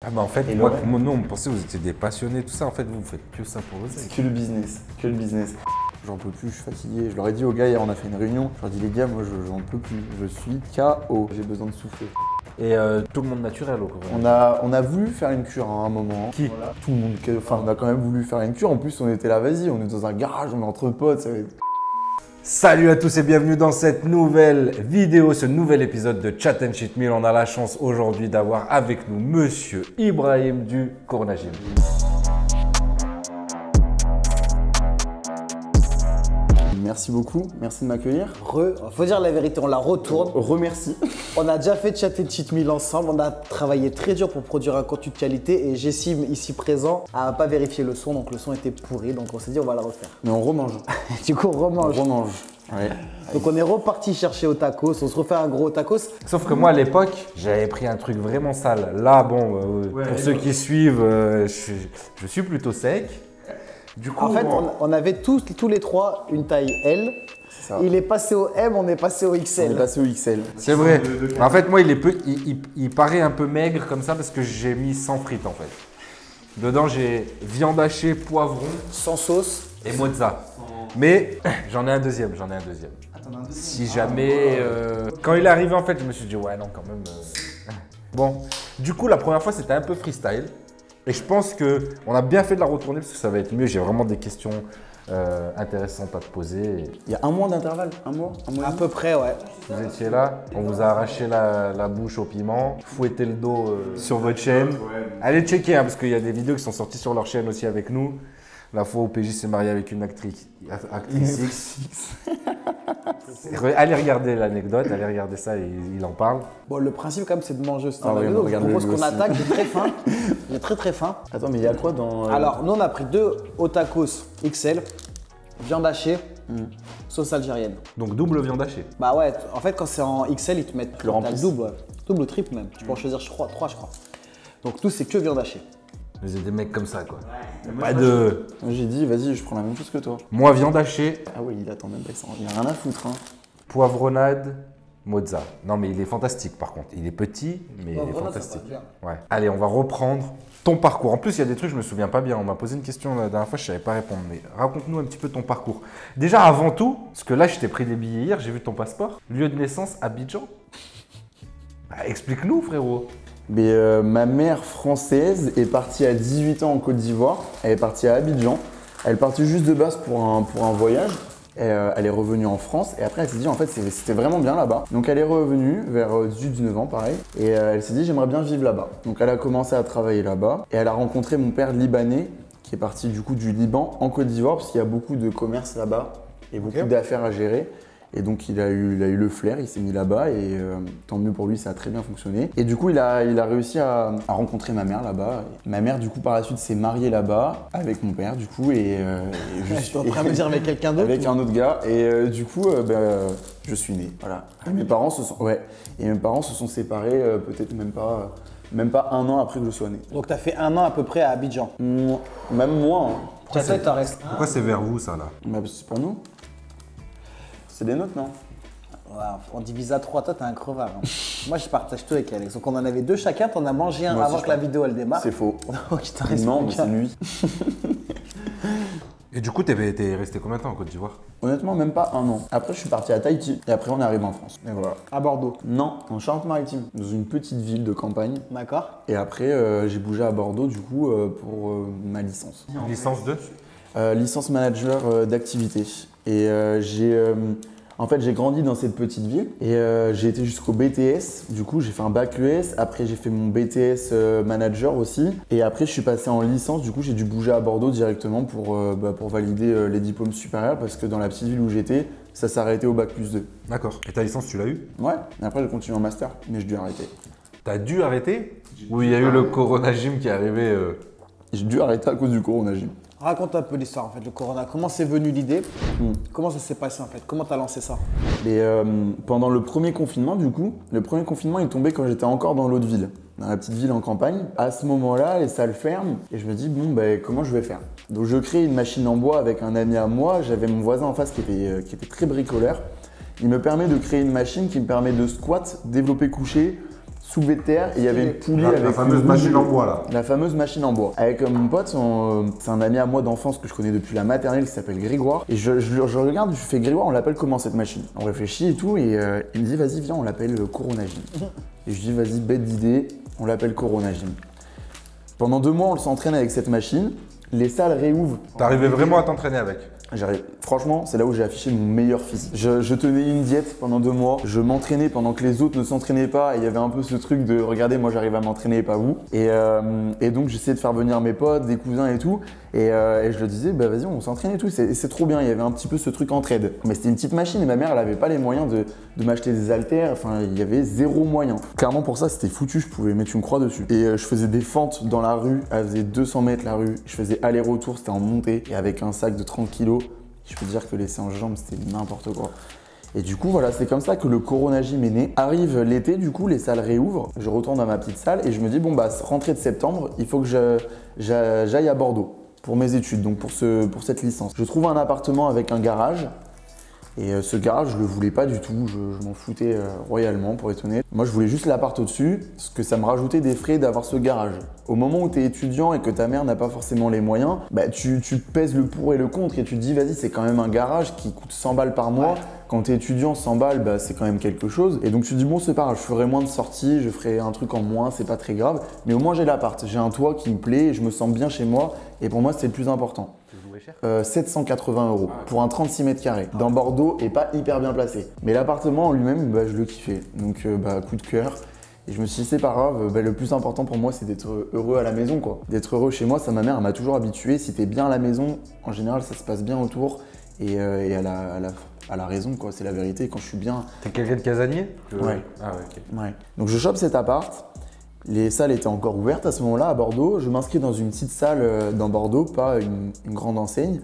Ah bah en fait, Et moi, le- nous on pensait que vous étiez des passionnés, tout ça. En fait, vous faites que ça pour C'est oseille. que le business, que le business. J'en peux plus, je suis fatigué. Je leur ai dit aux gars, hier on a fait une réunion. Je leur ai dit les gars, moi j'en peux plus. Je suis KO. J'ai besoin de souffler. Et tout le monde naturel au Corona. On a voulu faire une cure à un moment. Qui? Voilà. Tout le monde. Enfin, on a quand même voulu faire une cure. En plus, on était là, vas-y, on est dans un garage, on est entre potes. Ça va être... Salut à tous et bienvenue dans cette nouvelle vidéo, ce nouvel épisode de Chat and Cheat Meal. On a la chance aujourd'hui d'avoir avec nous Monsieur Ibrahim du Corona Gym. Merci beaucoup, merci de m'accueillir. Faut dire la vérité, on la retourne. Remercie. On a déjà fait Chat and Cheat Meal ensemble. On a travaillé très dur pour produire un contenu de qualité et Jessim, ici présent, a pas vérifié le son. Donc le son était pourri. Donc on s'est dit, on va la refaire. Mais on remange. Du coup, on remange. On remange. Ouais. Donc on est reparti chercher au tacos. On se refait un gros tacos. Sauf que moi à l'époque, j'avais pris un truc vraiment sale. Là, bon, pour ceux qui suivent, je suis plutôt sec. Du coup, En fait, bon, on avait tous les trois une taille L. C'est ça. Il est passé au M, on est passé au On est XL. passé au XL. c'est vrai. En fait, moi, il paraît un peu maigre comme ça parce que j'ai mis sans frites en fait. Dedans, j'ai viande hachée, poivron Sans sauce. et mozza. Mais j'en ai un deuxième, Si jamais… Quand il est arrivé, en fait, je me suis dit, ouais, non, quand même… Bon, du coup, la première fois, c'était un peu freestyle. Et je pense qu'on a bien fait de la retourner parce que ça va être mieux. J'ai vraiment des questions intéressantes à te poser. Il y a un mois d'intervalle. Un mois et À demi. peu près, ouais. Vous étiez là, on vous a arraché la bouche au piment, fouetté le dos sur votre chaîne. Allez checker, hein, parce qu'il y a des vidéos qui sont sorties sur leur chaîne aussi avec nous. La fois où PJ s'est marié avec une actrice X. Allez regarder l'anecdote, allez regarder ça, il en parle. Bon, le principe quand même, c'est de manger aussi Ah dans la oui, vidéo. on Je regarde propose le qu'on aussi. attaque. Il est très fin. Il est très très fin. Attends, mais il y a quoi dans. Alors, nous, on a pris 2 au tacos XL, viande hachée, sauce algérienne. Donc double viande hachée. Bah ouais, en fait, quand c'est en XL, ils te mettent le t'as remplissent. double, ouais. Double ou triple même. Tu peux en choisir, je crois, 3, je crois. Donc, nous, c'est que viande hachée. Vous êtes des mecs comme ça, quoi. Pas de… Moi, j'ai dit, vas-y, je prends la même chose que toi. Moi, viande hachée, Ah oui, il attend même pas que ça. Il y a rien à foutre. Hein. poivronade, mozza. Non, mais il est fantastique, par contre. Il est petit, mais il est fantastique. Ouais. Allez, on va reprendre ton parcours. En plus, il y a des trucs, je me souviens pas bien. On m'a posé une question la dernière fois, je savais pas répondre. Mais raconte-nous un petit peu ton parcours. Déjà, avant tout, parce que là, je t'ai pris des billets hier, j'ai vu ton passeport. Lieu de naissance, Abidjan. Bah, explique-nous, frérot. Mais ma mère française est partie à 18 ans en Côte d'Ivoire. Elle est partie à Abidjan. Elle est partie juste de base pour un voyage. Et, elle est revenue en France et après elle s'est dit en fait c'était vraiment bien là-bas. Donc elle est revenue vers 18-19 ans pareil et elle s'est dit j'aimerais bien vivre là-bas. Donc elle a commencé à travailler là-bas et elle a rencontré mon père libanais qui est parti du coup du Liban en Côte d'Ivoire parce qu'il y a beaucoup de commerce là-bas et beaucoup d'affaires à gérer. Et donc il a eu le flair, il s'est mis là-bas et tant mieux pour lui, ça a très bien fonctionné. Et du coup il a réussi à rencontrer ma mère là-bas. Ma mère du coup par la suite s'est mariée là-bas avec mon père du coup et Je suis en train de me dire avec quelqu'un d'autre. avec un autre gars et du coup je suis né. Voilà. Et mes parents se sont séparés peut-être même pas un an après que je sois né. Donc, t'as fait 1 an à peu près à Abidjan. Même moins. Hein. Tu sais, t'en restes. Pourquoi c'est vers vous, ça, là? Bah, c'est pour nous. C'est des notes, non? Ouais, on divise à 3, toi t'es un crevard. Hein. Moi je partage tout avec Alex. Donc on en avait 2 chacun, t'en as mangé un Moi aussi, avant je que la crois. vidéo elle démarre. C'est faux. Donc il t'en reste Non, mais plus qu'un. c'est lui. Et du coup, t'es resté combien de temps en Côte d'Ivoire? Honnêtement, même pas un an. Après, je suis parti à Tahiti et après, on est arrivé en France. Et voilà. À Bordeaux. Non, en Charente-Maritime, dans une petite ville de campagne. D'accord. Et après, j'ai bougé à Bordeaux du coup pour ma licence. Licence 2? Licence manager d'activité. Et en fait, j'ai grandi dans cette petite ville et j'ai été jusqu'au BTS. Du coup, j'ai fait un bac ES. Après, j'ai fait mon BTS manager aussi. Et après, je suis passé en licence. Du coup, j'ai dû bouger à Bordeaux directement pour valider les diplômes supérieurs parce que dans la petite ville où j'étais, ça s'arrêtait au bac plus 2. D'accord. Et ta licence, tu l'as eu? Ouais, et après, j'ai continué en master, mais j'ai dû arrêter. T'as dû arrêter? Ou il y a eu le Corona Gym qui est arrivé J'ai dû arrêter à cause du Corona Gym. Raconte un peu l'histoire en fait, le Corona. Comment c'est venu l'idée Comment ça s'est passé en fait Comment t'as lancé ça? Et pendant le premier confinement, du coup, le premier confinement est tombé quand j'étais encore dans l'autre ville, dans la petite ville en campagne. À ce moment-là, les salles ferment et je me dis, bon, ben, comment je vais faire? Donc, je crée une machine en bois avec un ami à moi. J'avais mon voisin en face qui était très bricoleur. Il me permet de créer une machine qui me permet de squat, développer couché, soulevé de terre et il y avait une poulie avec la fameuse machine en bois là. La fameuse machine en bois. Avec mon pote, c'est un ami à moi d'enfance que je connais depuis la maternelle qui s'appelle Grégoire. Et je regarde, je fais Grégoire, on l'appelle comment cette machine? On réfléchit et tout et il me dit vas-y viens, on l'appelle Corona Gym. Et je dis vas-y, bête d'idée, on l'appelle Corona Gym. Pendant 2 mois, on s'entraîne avec cette machine. Les salles réouvrent. T'arrivais vraiment à t'entraîner avec? Franchement, c'est là où j'ai affiché mon meilleur physique. Je tenais une diète pendant 2 mois. Je m'entraînais pendant que les autres ne s'entraînaient pas. Et il y avait un peu ce truc de regardez, moi j'arrive à m'entraîner et pas vous. Et donc j'essayais de faire venir mes potes, des cousins et tout. Et je leur disais, bah vas-y, on s'entraîne et tout. C'est trop bien. Il y avait un petit peu ce truc entraide. Mais c'était une petite machine et ma mère, elle avait pas les moyens de m'acheter des haltères. Enfin, il y avait 0 moyen. Clairement, pour ça, c'était foutu. Je pouvais mettre une croix dessus. Et je faisais des fentes dans la rue. Elle faisait 200 mètres la rue. Je faisais aller-retour. C'était en montée. Et avec un sac de 30 kilos. Je peux dire que les séances jambes, c'était n'importe quoi. Et du coup, voilà, c'est comme ça que le Corona Gym est né. Arrive l'été, du coup, les salles réouvrent. Je retourne dans ma petite salle et je me dis, bon, bah, rentrée de septembre, il faut que j'aille à Bordeaux pour mes études, donc pour cette licence. Je trouve un appartement avec un garage. Et ce garage, je le voulais pas du tout, je m'en foutais royalement pour être honnête. Moi, je voulais juste l'appart au-dessus, parce que ça me rajoutait des frais d'avoir ce garage. Au moment où tu es étudiant et que ta mère n'a pas forcément les moyens, bah, tu pèses le pour et le contre et tu te dis, vas-y, c'est quand même un garage qui coûte 100 balles par mois. Ouais. Quand tu es étudiant, 100 balles, bah, c'est quand même quelque chose. Et donc tu te dis, bon, c'est pas grave, je ferai moins de sorties, je ferai un truc en moins, c'est pas très grave. Mais au moins, j'ai l'appart, j'ai un toit qui me plaît, je me sens bien chez moi. Et pour moi, c'est le plus important. 780 € pour un 36 mètres carrés dans Bordeaux et pas hyper bien placé. Mais l'appartement en lui-même, bah, je le kiffais. Donc coup de cœur. Et je me suis dit, c'est pas grave, bah, le plus important pour moi, c'est d'être heureux à la maison, quoi. D'être heureux chez moi, ça, ma mère, elle m'a toujours habitué. Si t'es bien à la maison, en général, ça se passe bien autour. Et elle a raison, quoi. C'est la vérité. Quand je suis bien. T'es quelqu'un de casanier? Ouais. Ah ouais, ok. Ouais. Donc je chope cet appart. Les salles étaient encore ouvertes à ce moment-là à Bordeaux. Je m'inscris dans une petite salle dans Bordeaux, pas une grande enseigne.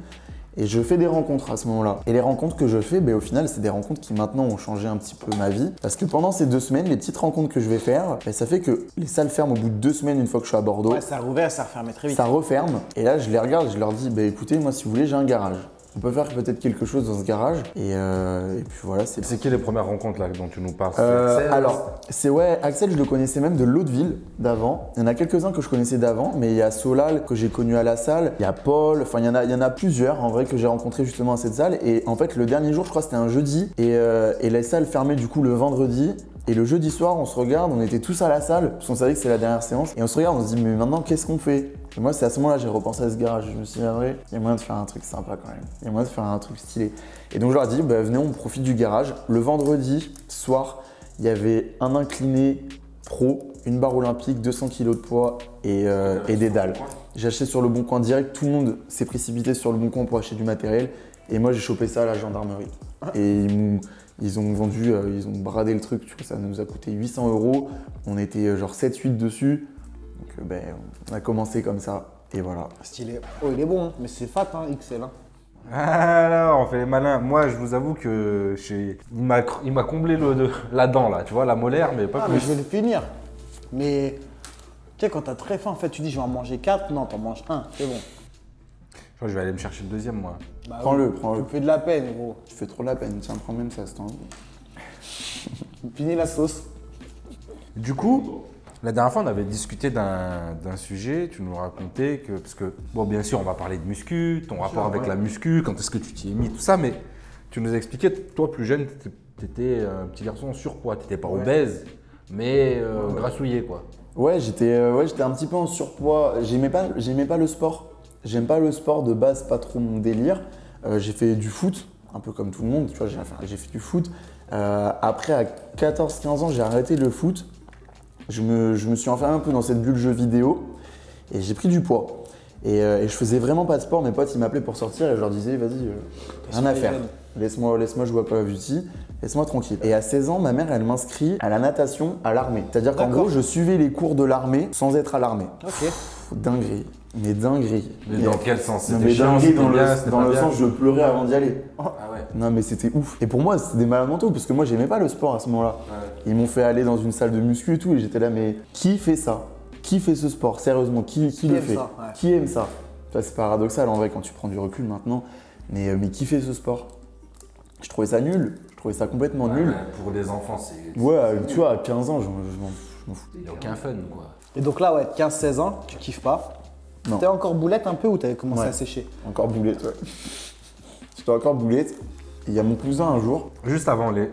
Et je fais des rencontres à ce moment-là. Et les rencontres que je fais, au final, c'est des rencontres qui maintenant ont changé un petit peu ma vie. Parce que pendant ces 2 semaines, les petites rencontres que je vais faire, ça fait que les salles ferment au bout de 2 semaines une fois que je suis à Bordeaux. Ouais, ça rouvert, ça refermait très vite. Ça referme. Et là, je les regarde, je leur dis, écoutez, moi, si vous voulez, j'ai un garage. On peut faire peut-être quelque chose dans ce garage. Et puis voilà. C'est qui les premières rencontres là dont tu nous parles? Alors, Axel, je le connaissais même de l'autre ville d'avant. Il y en a quelques-uns que je connaissais d'avant, mais il y a Solal que j'ai connu à la salle. Il y a Paul, enfin il y en a plusieurs en vrai que j'ai rencontrés justement à cette salle. Et en fait, le dernier jour, je crois que c'était un jeudi. Et la salle fermait du coup le vendredi. Et le jeudi soir, on se regarde, on était tous à la salle, parce qu'on savait que c'était la dernière séance. Et on se regarde, on se dit, mais maintenant, qu'est-ce qu'on fait? Et moi, c'est à ce moment-là que j'ai repensé à ce garage. Je me suis dit, ah ouais, il y a moyen de faire un truc sympa quand même. Il y a moyen de faire un truc stylé. Et donc, je leur ai dit, venez, on profite du garage. Le vendredi soir, il y avait un incliné pro, une barre olympique, 200 kg de poids et des dalles. J'ai acheté sur le Bon Coin direct. Tout le monde s'est précipité sur le Bon Coin pour acheter du matériel. Et moi, j'ai chopé ça à la gendarmerie. Et ils ont vendu, ils ont bradé le truc, tu vois, ça nous a coûté 800 €. On était genre 7-8 dessus. Donc on a commencé comme ça et voilà. Stylé. Oh, il est bon, mais c'est fat, hein, XL. Hein. Ah là, on fait les malins. Moi, je vous avoue que il m'a comblé la dent là, tu vois, la molaire, mais pas plus. Mais je vais le finir. Mais tu sais, quand t'as très faim, en fait, tu dis je vais en manger 4. Non, t'en manges 1, c'est bon. Je crois que je vais aller me chercher le deuxième, moi. Prends-le. Tu me fais de la peine, gros. Tu fais trop de la peine. Tiens, prends même ça, c'est temps. Finis la sauce. Du coup, la dernière fois, on avait discuté d'un sujet. Tu nous racontais que, parce que, bon, bien sûr, on va parler de muscu, ton rapport avec la muscu, quand est-ce que tu t'y es mis, tout ça, mais tu nous as expliqué, toi, plus jeune, tu étais un petit garçon en surpoids. Tu n'étais pas obèse, mais grassouillé, quoi. Ouais, j'étais un petit peu en surpoids. J'aimais pas le sport. J'aime pas le sport de base, pas trop mon délire. J'ai fait du foot, un peu comme tout le monde, tu vois, j'ai fait du foot. Après, à 14-15 ans, j'ai arrêté le foot. Je me suis enfermé un peu dans cette bulle jeu vidéo et j'ai pris du poids. Et je faisais vraiment pas de sport. Mes potes, ils m'appelaient pour sortir et je leur disais, vas-y, rien à faire. Laisse-moi jouer à Call of Duty, laisse-moi tranquille. Et à 16 ans, ma mère, elle m'inscrit à la natation à l'armée. C'est-à-dire qu'en gros, je suivais les cours de l'armée sans être à l'armée. Ok. Dinguerie. Mais dinguerie. Mais dans quel sens? Mais dinguerie dans le sens je pleurais avant d'y aller. Ah ouais. Non mais c'était ouf. Et pour moi c'était des malades mentaux parce que moi j'aimais pas le sport à ce moment-là. Ouais. Ils m'ont fait aller dans une salle de muscu et tout et j'étais là mais qui fait ça? Qui fait ce sport? Sérieusement, qui le fait? Qui aime ça? C'est paradoxal en vrai quand tu prends du recul maintenant. Mais qui fait ce sport? Je trouvais ça nul. Je trouvais ça complètement nul. Pour des enfants c'est... Ouais, tu vois à 15 ans je m'en foutais. Il n'y a aucun fun, quoi. Et donc là, ouais, 15-16 ans, tu kiffes pas. Non. T'es encore boulette un peu ou t'avais commencé Ouais. à sécher? Encore boulette, ouais. J'étais encore boulette. Et il y a mon cousin un jour. Juste avant de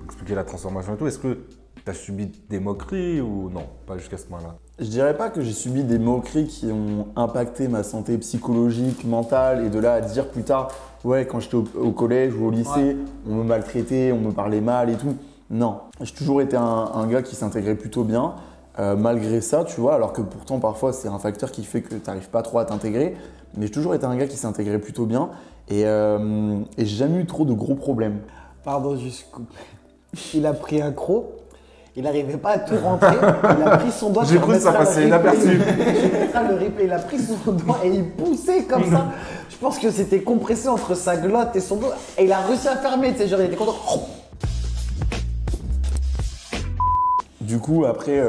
expliquer la transformation et tout, est-ce que tu as subi des moqueries ou non? Pas jusqu'à ce point-là. Je dirais pas que j'ai subi des moqueries qui ont impacté ma santé psychologique, mentale, et de là à dire plus tard, ouais, quand j'étais au collège ou au lycée, on me maltraitait, on me parlait mal et tout. Non, j'ai toujours été un gars qui s'intégrait plutôt bien, malgré ça, tu vois, alors que pourtant parfois c'est un facteur qui fait que tu n'arrives pas trop à t'intégrer, mais j'ai toujours été un gars qui s'intégrait plutôt bien et j'ai jamais eu trop de gros problèmes. Pardon, juste coupe. Il a pris un croc. Il n'arrivait pas à tout rentrer. Il a pris son doigt. J'ai cru que ça passait inaperçu. Je mettrai le replay. Il a pris son doigt et il poussait comme ça. Je pense que c'était compressé entre sa glotte et son doigt. Et il a réussi à fermer. Tu sais, genre, il était content. Du coup, après,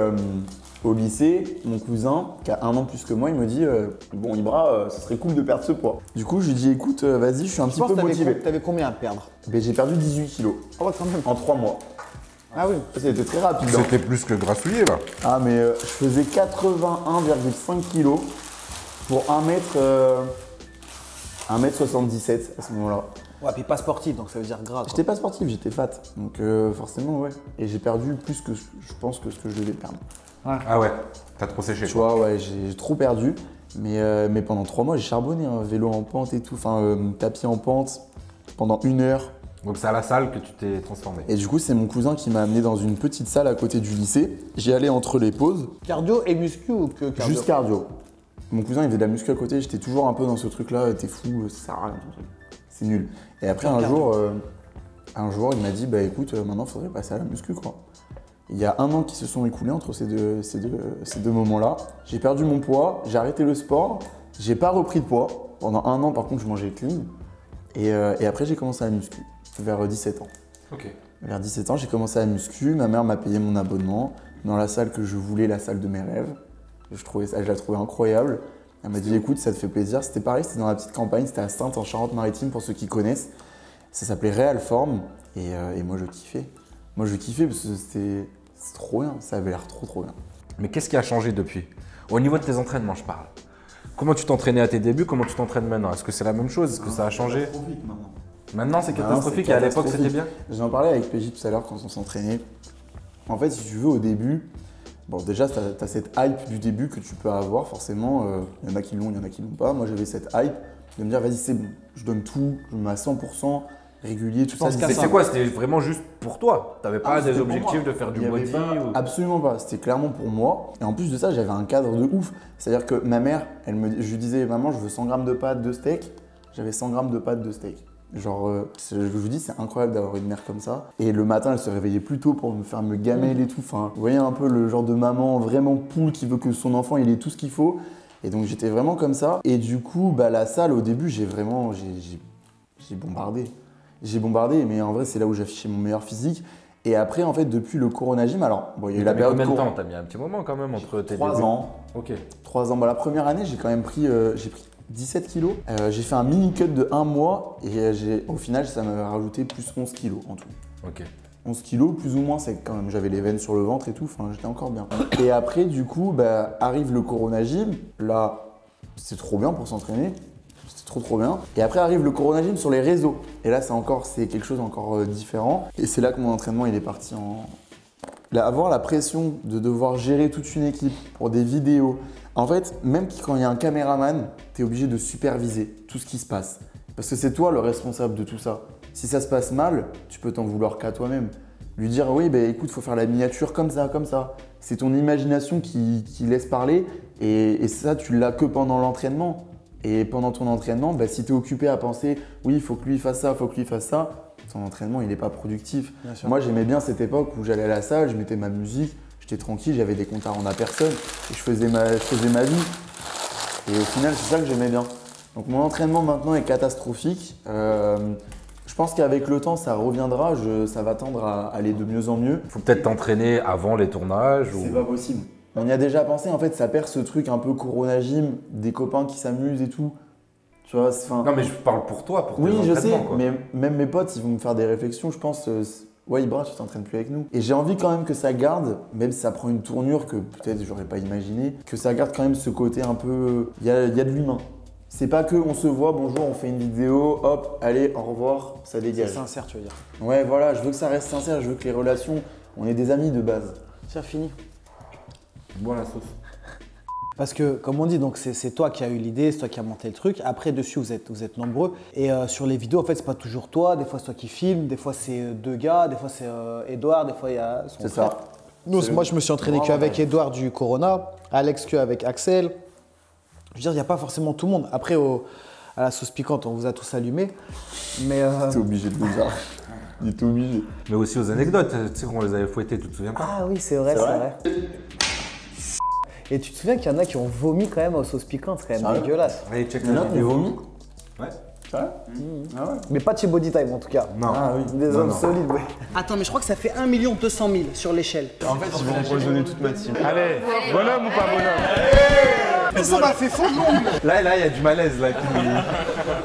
au lycée, mon cousin, qui a 1 an plus que moi, il me dit bon, Ibra, ça serait cool de perdre ce poids. Du coup, je lui dis écoute, vas-y, je suis un petit peu motivé. T'avais combien à perdre? Ben, j'ai perdu 18 kilos Ah ouais, quand même. en 3 mois. Ah oui. C'était très rapide. Hein. C'était plus que grassouillet, là. Ah, mais je faisais 81,5 kilos pour 1m77 à ce moment-là. Ouais, puis pas sportif, donc ça veut dire gras. Quoi. J'étais pas sportif, j'étais fat. Donc forcément, ouais. Et j'ai perdu plus que je pense que ce que je devais perdre. Ah ouais, t'as trop séché. Tu quoi. vois, ouais, j'ai trop perdu. Mais pendant 3 mois, j'ai charbonné, hein, vélo en pente et tout, enfin tapis en pente pendant 1 heure. Donc c'est à la salle que tu t'es transformé. Et du coup, c'est mon cousin qui m'a amené dans une petite salle à côté du lycée. J'y allais entre les pauses, Cardio et muscu ou que cardio? juste cardio. Mon cousin, il faisait de la muscu à côté, j'étais toujours un peu dans ce truc-là, t'es fou, ça sert à rien ton truc. C'est nul. Et après, un jour, il m'a dit, bah écoute, maintenant, il faudrait passer à la muscu, quoi. Il y a 1 an qui se sont écoulés entre ces deux moments-là. J'ai perdu mon poids, j'ai arrêté le sport, j'ai pas repris de poids. Pendant 1 an, par contre, je mangeais clean. Et après, j'ai commencé à la muscu, vers 17 ans. Ok. Vers 17 ans, j'ai commencé à la muscu. Ma mère m'a payé mon abonnement dans la salle que je voulais, la salle de mes rêves. Je la trouvais incroyable. Elle m'a dit, écoute, ça te fait plaisir. C'était pareil, c'était dans la petite campagne, c'était à Saintes, en Charente-Maritime, pour ceux qui connaissent. Ça s'appelait Réalform. Et moi, je kiffais. Moi, je kiffais parce que c'était trop bien. Ça avait l'air trop bien. Mais qu'est-ce qui a changé depuis? Au niveau de tes entraînements, je parle. Comment tu t'entraînais à tes débuts? Comment tu t'entraînes maintenant? Est-ce que c'est la même chose? Est-ce que ça a changé? Maintenant, c'est catastrophique et à l'époque, c'était bien? J'en parlais avec PJ tout à l'heure quand on s'entraînait. En fait, si tu veux, au début, bon, déjà, tu as cette hype du début que tu peux avoir, forcément. Il y en a qui l'ont, il y en a qui l'ont pas. Moi, j'avais cette hype de me dire, vas-y, c'est bon, je donne tout, je me mets à 100%, régulier, tout ça. Mais c'est quoi? C'était vraiment juste pour toi? T'avais pas des c'était pour objectifs moi. de faire du Il y avait body pas- ou... Absolument pas, c'était clairement pour moi. Et en plus de ça, j'avais un cadre de ouf. C'est-à-dire que ma mère, je lui disais, maman, je veux 100 grammes de pâtes de steak. J'avais 100 grammes de pâtes de steak. Genre, je vous dis, c'est incroyable d'avoir une mère comme ça. Et le matin, elle se réveillait plus tôt pour me faire me gamelle et tout. Enfin, vous voyez un peu le genre de maman vraiment poule qui veut que son enfant il ait tout ce qu'il faut. Et donc j'étais vraiment comme ça. Et du coup, bah, la salle, au début, j'ai bombardé. J'ai bombardé, mais en vrai, c'est là où j'affichais mon meilleur physique. Et après, en fait, depuis le Corona Gym, alors, bon, il y a eu la période. Combien de temps? T'as mis un petit moment quand même entre tes 3 débuts. ans. Ok. 3 ans. Bah, la première année, j'ai quand même pris, 17 kilos. J'ai fait un mini cut de 1 mois et au final, ça m'avait rajouté plus 11 kilos en tout. Ok. 11 kilos, plus ou moins, c'est quand même, j'avais les veines sur le ventre et tout, enfin, j'étais encore bien. Et après, du coup, bah, arrive le Corona Gym. Là, c'est trop bien pour s'entraîner. C'était trop bien. Et après arrive le Corona Gym sur les réseaux. Et là, c'est quelque chose encore différent. Et c'est là que mon entraînement, il est parti en... Là, avoir la pression de devoir gérer toute une équipe pour des vidéos. En fait, même quand il y a un caméraman, tu es obligé de superviser tout ce qui se passe. Parce que c'est toi le responsable de tout ça. Si ça se passe mal, tu peux t'en vouloir qu'à toi-même. Lui dire, oui, bah, écoute, il faut faire la miniature comme ça, comme ça. C'est ton imagination qui laisse parler. Et ça, tu l'as que pendant l'entraînement. Et pendant ton entraînement, bah, si tu es occupé à penser, oui, il faut que lui fasse ça, il faut que lui fasse ça, ton entraînement, il n'est pas productif. Moi, j'aimais bien cette époque où j'allais à la salle, je mettais ma musique, j'étais tranquille, j'avais des comptes à rendre à personne et je faisais ma vie. Et au final, c'est ça que j'aimais bien. Donc mon entraînement maintenant est catastrophique. Je pense qu'avec le temps, ça reviendra, ça va tendre à aller de mieux en mieux. Faut peut-être t'entraîner avant les tournages ou... C'est pas possible. On y a déjà pensé, en fait, ça perd ce truc un peu Corona Gym, des copains qui s'amusent et tout. Tu vois, Non, mais je parle pour toi, pour tes oui, je sais, entraînements, quoi. mais même mes potes, ils vont me faire des réflexions, je pense. ouais Ibra, tu t'entraînes plus avec nous. Et j'ai envie quand même que ça garde, même si ça prend une tournure que peut-être j'aurais pas imaginé, que ça garde quand même ce côté un peu, il y a de l'humain. C'est pas que on se voit, bonjour, on fait une vidéo, hop, allez, au revoir, ça dégage. C'est sincère, tu veux dire. Ouais, voilà, je veux que ça reste sincère, je veux que les relations, on est des amis de base. C'est fini. Bon la sauce. Parce que, comme on dit, donc c'est toi qui as eu l'idée, c'est toi qui as monté le truc. Après, dessus, vous êtes nombreux. Et sur les vidéos, en fait, c'est pas toujours toi. Des fois, c'est toi qui filmes. Des fois, c'est deux gars. Des fois, c'est Edouard. Des fois, il y a son C'est frère. ça. Nous, moi, je me suis entraîné qu'avec Edouard du Corona. Alex qu'avec Axel. Je veux dire, il n'y a pas forcément tout le monde. Après, à la sauce piquante, on vous a tous allumés. Mais T'es obligé de le dire. Il est obligé. Mais aussi aux anecdotes, tu sais qu'on les avait fouettés, tu te souviens pas? ah oui, c'est vrai, c'est vrai. Et tu te souviens qu'il y en a qui ont vomi quand même aux sauces piquantes, c'est quand même dégueulasse. Allez, check Il y en la a qui vidéo. vomi. Ouais. C'est vrai Ah ouais. Mais pas de chez Body Time en tout cas. Non. Ah oui. Des Non, hommes non. solides, ouais. Attends, mais je crois que ça fait 1 200 000 sur l'échelle. En fait, ils vont empoisonner toute ma team. Allez, bonhomme ou pas bonhomme? Ça m'a fait fondre. Là, il y a du malaise là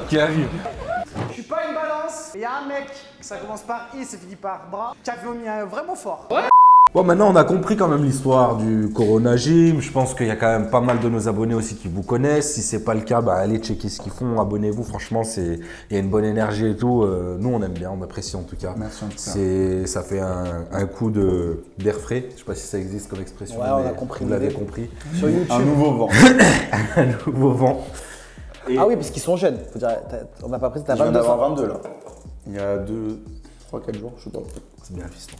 qui arrive. Je suis pas une balance. Il y a un mec, ça commence par I, ça finit par bras, qui a vomi vraiment fort. Bon, maintenant, on a compris quand même l'histoire du Corona Gym. Je pense qu'il y a quand même pas mal de nos abonnés aussi qui vous connaissent. Si c'est pas le cas, bah, allez checker ce qu'ils font, abonnez-vous. Franchement, il y a une bonne énergie et tout. Nous, on aime bien, on apprécie en tout cas. Merci en tout cas. Ça fait un coup d'air frais. Je sais pas si ça existe comme expression. Ouais, on mais a compris Vous l'avez l'idée. compris. Sur YouTube. Un nouveau vent. Un nouveau vent. Ah oui, parce qu'ils sont jeunes. Faut dire, on n'a pas pris, t'as Je viens 22 d'avoir ans. 22 là. Il y a 3-4 jours, je sais pas. C'est bien, fiston.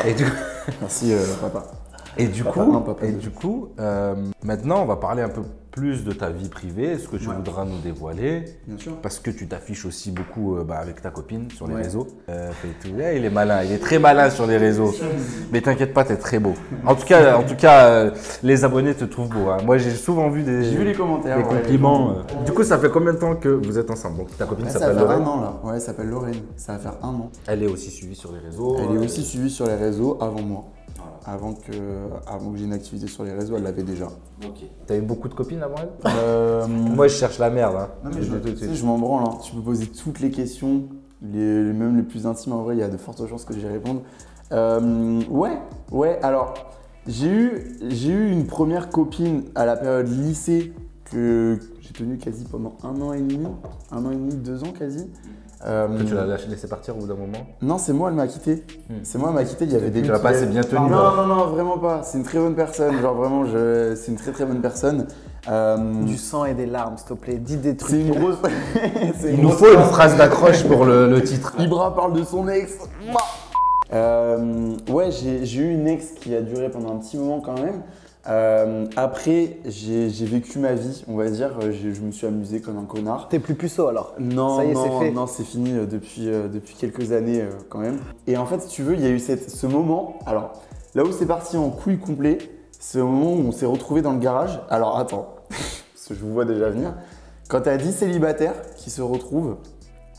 Et du, Merci papa. et du Papa coup, un, papa deux. maintenant, on va parler un peu plus de ta vie privée. Est-ce que tu voudras nous dévoiler? Bien sûr. Parce que tu t'affiches aussi beaucoup avec ta copine sur les Ouais. réseaux. Et tout. Ouais, il est malin, il est très malin sur les réseaux. Mais t'inquiète pas, t'es très beau. En tout cas, les abonnés te trouvent beau. Hein. Moi, j'ai souvent vu J'ai vu les commentaires. des ouais, compliments. Du coup, ça fait combien de temps que vous êtes ensemble? Donc, ta copine Ouais, ça s'appelle va faire Lorraine. 1 an là. Ouais, elle s'appelle Lorraine. Ça va faire 1 an. Elle est aussi suivie sur les réseaux. Elle est aussi suivie sur les réseaux avant moi. Avant que j'ai une activité sur les réseaux, elle l'avait déjà. T'as eu beaucoup de copines avant elle? Euh, Moi, je cherche la merde. Hein. Non mais Je le dis tout de tu sais, suite. je m'en branle, hein. Tu peux poser toutes les questions, même les plus intimes en vrai, il y a de fortes chances que j'y réponde. Ouais, alors j'ai eu une première copine à la période lycée que j'ai tenue quasi pendant 1 an et demi, 2 ans quasi. Que tu l'as laissé partir au bout d'un moment? Non, c'est moi, elle m'a quitté. C'est moi, elle m'a quitté, il y avait des... Tu l'as pas assez bien tenu. Non, vraiment pas. C'est une très bonne personne, genre vraiment, c'est une très très bonne personne. Du sang et des larmes, s'il te plaît. Dis des trucs. C'est une grosse... c'est Il nous grosse faut une phrase d'accroche pour le titre. Ibra parle de son ex. Ouais, j'ai eu une ex qui a duré pendant un petit moment quand même. Après, j'ai vécu ma vie, on va dire. Je me suis amusé comme un connard. T'es plus puceau alors. Non, Ça y est, non, c'est fait. non, c'est fini depuis quelques années quand même. Et en fait, si tu veux, il y a eu ce moment. Alors, là où c'est parti en couille complet, c'est au moment où on s'est retrouvés dans le garage. Alors, attends, parce que je vous vois déjà venir. Quand t'as 10 célibataires qui se retrouvent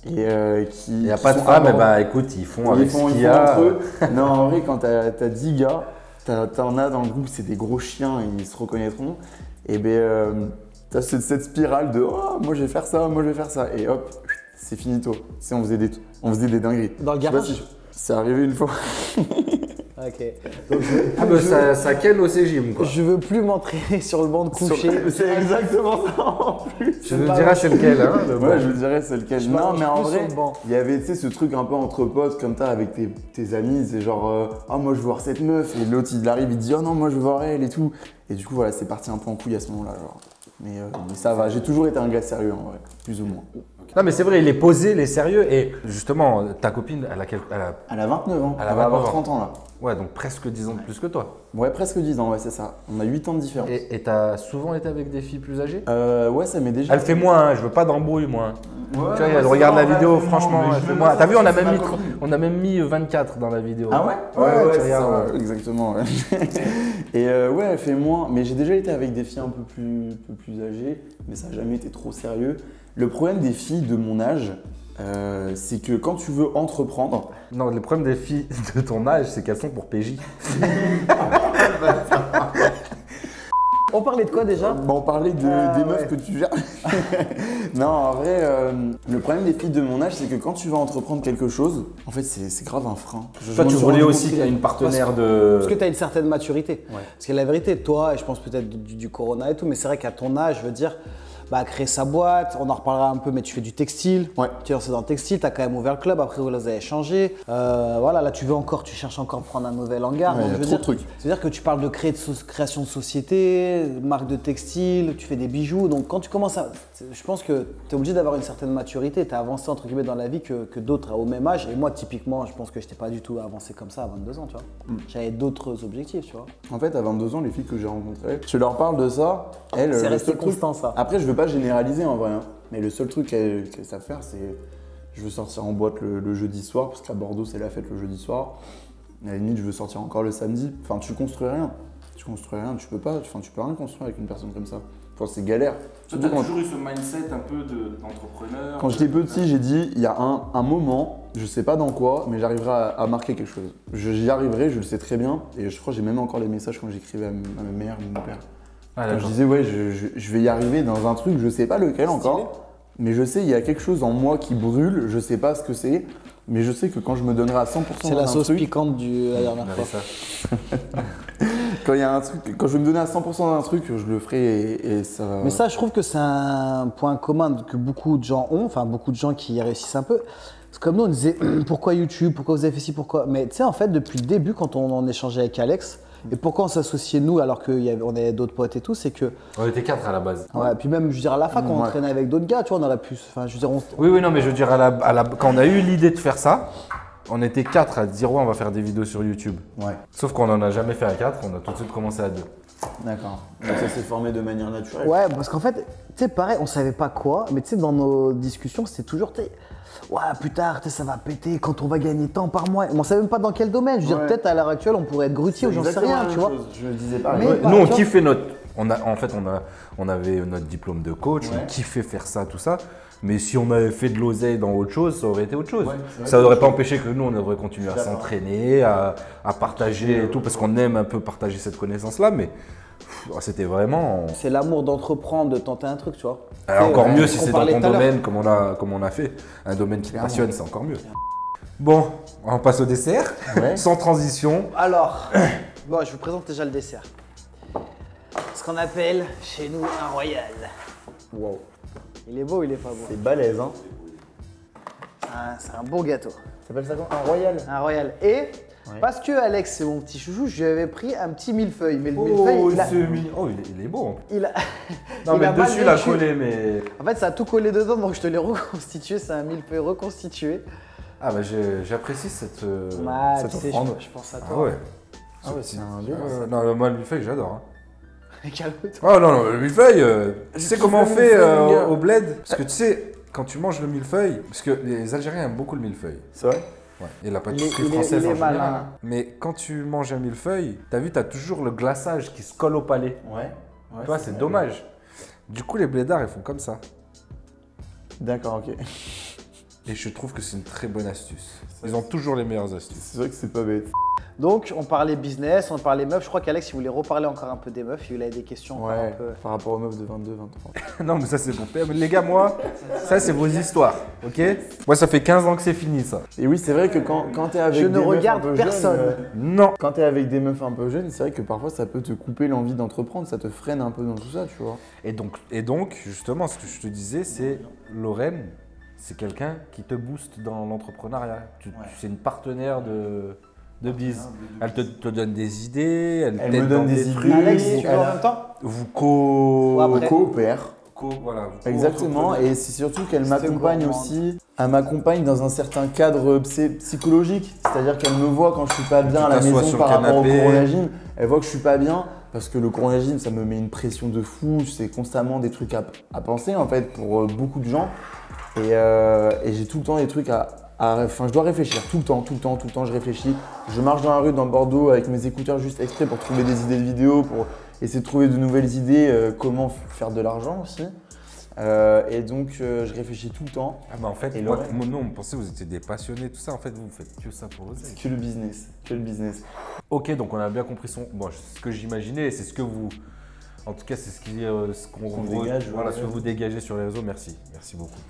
et qui. Il n'y a qui pas de sont femme, eh amoureux. ben écoute, ils font avec Ils font ce qu'il y a. entre eux. Non, en vrai, quand t'as 10 gars, t'en as dans le groupe, c'est des gros chiens, ils se reconnaîtront. Et ben, t'as cette spirale de oh, moi je vais faire ça, moi je vais faire ça. Et hop, c'est finito. On faisait des dingueries. Dans le Je sais pas garage. si c'est arrivé une fois. Ok. Donc Ah bah ça ken au gym quoi. je veux plus m'entraîner sur le banc de coucher. C'est exactement ça en plus. Je te dirai c'est lequel hein. Ouais, je dirais c'est lequel. Je Non, m'arrange mais en plus sur vrai, le banc. il y avait tu sais, ce truc un peu entre potes comme ça avec tes amis. C'est genre, ah, moi je veux voir cette meuf. Et l'autre il arrive, il dit, oh non, moi je veux voir elle et tout. Et du coup, voilà, c'est parti un peu en couille à ce moment-là. Genre. Mais ça va, j'ai toujours été un gars sérieux en vrai, plus ou moins. Non mais c'est vrai, il est posé, il est sérieux et justement ta copine elle a Elle a 29 ans, Elle a elle va 29 avoir ans. 30 ans là. ouais donc presque 10 ans de plus que toi. Ouais, presque 10 ans, ouais, c'est ça. On a 8 ans de différence. Et t'as souvent été avec des filles plus âgées? Ouais, ça m'est déjà. Elle fait moins, hein, je veux pas d'embrouille moi. Ouais, tu vois, ouais, elle c'est regarde vrai, la vidéo, elle fait franchement, moins, mais elle je fait veux moins. pas T'as vu, savoir, c'est ma copine. on a même mis 24 dans la vidéo. Ah ouais? Ouais, Ouais, tu c'est ça, regardes. ouais, exactement. Ouais. Et ouais, elle fait moins. Mais j'ai déjà été avec des filles un peu plus âgées, mais ça n'a jamais été trop sérieux. Le problème des filles de mon âge, c'est que quand tu veux entreprendre, Non, le problème des filles de ton âge, c'est qu'elles sont pour PJ. On parlait de quoi déjà? Bon, on parlait des meufs que tu gères. Non, en vrai, le problème des filles de mon âge, c'est que quand tu vas entreprendre quelque chose, en fait, c'est grave un frein. Toi, tu voulais aussi qu'il y ait une partenaire de. Parce que tu as une certaine maturité. Parce que la vérité, toi, et je pense peut-être du corona et tout, mais c'est vrai qu'à ton âge, je veux dire, bah, créer sa boîte, on en reparlera un peu, mais tu fais du textile. Ouais. Tu es lancé dans le textile, tu as quand même ouvert le club, après vous avez changé. Voilà, là tu cherches encore à prendre un nouvel hangar. Ouais, Donc, y a je veux trop dire, de trucs. C'est-à-dire que tu parles de création de société, marque de textile, tu fais des bijoux. Donc quand tu commences à. Je pense que tu es obligé d'avoir une certaine maturité, tu as avancé entre guillemets dans la vie que d'autres au même âge. Et moi, typiquement, je pense que je n'étais pas du tout avancé comme ça à 22 ans, tu vois. J'avais d'autres objectifs, tu vois. En fait, à 22 ans, les filles que j'ai rencontrées, je leur parle de ça, elles. C'est le resté seul truc- constant, ça. Après, je veux pas généraliser en vrai, hein, mais le seul truc qu'elles savent faire, c'est. Je veux sortir en boîte le jeudi soir, parce qu'à Bordeaux, c'est la fête le jeudi soir. À la limite, je veux sortir encore le samedi. Enfin, tu construis rien. Tu construis rien, tu peux pas. Enfin, tu peux rien construire avec une personne comme ça. Enfin, c'est galère. Toi, t'as toujours eu ce mindset un peu d'entrepreneur. Quand j'étais petit, j'ai dit, il y a un moment, je sais pas dans quoi, mais j'arriverai à marquer quelque chose. J'y arriverai, je le sais très bien. Et je crois que j'ai même encore les messages quand j'écrivais à ma mère ou mon père. Ah, Quand je disais, ouais, je vais y arriver dans un truc, je sais pas lequel encore. Mais je sais, il y a quelque chose en moi qui brûle, je sais pas ce que c'est. Mais je sais que quand je me donnerai à 100% C'est dans la un sauce truc, piquante de la dernière fois. quand il y a un truc, quand je vais me donner à 100% dans un truc, je le ferai et ça va. Mais ça, je trouve que c'est un point commun que beaucoup de gens ont, enfin beaucoup de gens qui y réussissent un peu. C'est comme nous, on disait pourquoi YouTube, pourquoi vous avez fait ci, pourquoi. Mais tu sais, en fait, depuis le début, quand on en échangeait avec Alex, et pourquoi on s'associait nous alors qu'on avait d'autres potes et tout, c'est que. On était 4 à la base. Ouais, puis même, je veux dire, à la fac, on Ouais. entraînait avec d'autres gars, tu vois, on aurait pu. Enfin, je veux dire, Oui, non, mais je veux dire, quand on a eu l'idée de faire ça, on était 4 à dire, ouais, on va faire des vidéos sur YouTube. Ouais, Sauf qu'on n'en a jamais fait à 4, on a tout de suite commencé à 2. d'accord. Donc ça s'est formé de manière naturelle. Ouais, parce qu'en fait, tu sais, pareil, on savait pas quoi, mais tu sais, dans nos discussions, c'était toujours, tu sais, ouais, plus tard, tu sais, ça va péter quand on va gagner tant par mois. Mais on savait même pas dans quel domaine. Je veux dire, Ouais. peut-être à l'heure actuelle, on pourrait être grutier ou j'en sais rien, tu vois. Je me disais pas. Mais- Ouais, bah, nous, on tu vois- kiffait on avait notre diplôme de coach, on kiffait faire ça, tout ça. Mais si on avait fait de l'oseille dans autre chose, ça aurait été autre chose. Ouais, c'est vrai Ça que n'aurait je- pas empêché que nous, on aurait continué à s'entraîner, à partager et tout, parce qu'on aime un peu partager cette connaissance-là. Mais c'était vraiment. C'est l'amour d'entreprendre, de tenter un truc, tu vois. Alors, encore mieux si on c'est dans parlait ton tout à l'heure. domaine, comme on a fait. Un domaine qui te passionne, c'est encore mieux. Bon, on passe au dessert, Ouais. sans transition. Alors, bon, je vous présente déjà le dessert. Ce qu'on appelle chez nous un royal. Wow. Il est beau ou il est pas beau? C'est balèze, hein. C'est un beau gâteau. Ça s'appelle ça quoi? Un royal. Un royal. Et parce que Alex, c'est mon petit chouchou, je lui avais pris un petit millefeuille. Mais le millefeuille, Il est beau. il a. Non, il mais a mal dessus, il a vécu. collé, mais. En fait, ça a tout collé dedans, donc je te l'ai reconstitué. C'est un millefeuille reconstitué. Ah, bah, j'apprécie cette Tu sais, offrande. je pense à Ah toi. ouais. Ah ouais, c'est un bien. Non, moi, le millefeuille, j'adore. Hein. Calme-toi. Oh non, le millefeuille, tu sais comment on le fait millefeuille, au bled? Parce que tu sais, quand tu manges le millefeuille, parce que les Algériens aiment beaucoup le millefeuille. C'est vrai? Ouais. Et la pâtisserie Il est française en général. malin. Mais quand tu manges un millefeuille, t'as toujours le glaçage qui se colle au palais. Ouais. Tu vois, c'est dommage. Du coup, les blédards, ils font comme ça. D'accord, ok. Et je trouve que c'est une très bonne astuce. Ils ont toujours les meilleures astuces. C'est vrai que c'est pas bête. Donc, on parlait business, on parlait meufs. Je crois qu'Alex, il voulait reparler encore un peu des meufs. Il avait des questions encore un Ouais, peu. par rapport aux meufs de 22, 23. Non, mais ça, c'est pour faire. Mais les gars, moi, ça, c'est vos histoires. Ok? Moi, ça fait 15 ans que c'est fini, ça. Et oui, c'est vrai que quand t'es avec Je des ne meufs regarde un peu personne. jeunes, Non. quand t'es avec des meufs un peu jeunes, c'est vrai que parfois ça peut te couper l'envie d'entreprendre, ça te freine un peu dans tout ça, tu vois. Et donc, justement, ce que je te disais, c'est Lorraine, c'est quelqu'un qui te booste dans l'entrepreneuriat. C'est une partenaire de bise. Elle te donne des idées, elle Elle t'aide me donne dans des des idées. trucs. Alex, tu veux elle en a- même temps? Vous Ou après. Coopère. voilà, vous Exactement, et c'est surtout qu'elle m'accompagne gourmande. aussi. Elle m'accompagne dans un certain cadre psychologique, c'est-à-dire qu'elle me voit quand je suis pas bien à la t'assois maison sur par le rapport au canapé. coronagine. Elle voit que je suis pas bien parce que le coronagine, ça me met une pression de fou. C'est constamment des trucs à penser en fait pour beaucoup de gens. Et j'ai tout le temps des trucs enfin, je dois réfléchir tout le temps, je réfléchis. Je marche dans la rue dans Bordeaux avec mes écouteurs juste exprès pour trouver des idées de vidéos, pour essayer de trouver de nouvelles idées, comment faire de l'argent aussi. Et donc, je réfléchis tout le temps. Ah bah en fait, Et moi, Lorraine nous on pensait que vous étiez des passionnés, tout ça. En fait, vous faites que ça pour l'oseille. C'est que le business, que le business. Ok, donc on a bien compris ce que j'imaginais, c'est ce que vous En tout cas, c'est ce qu'on dégage. Voilà, ce que vous dégagez sur les réseaux. Merci. Merci beaucoup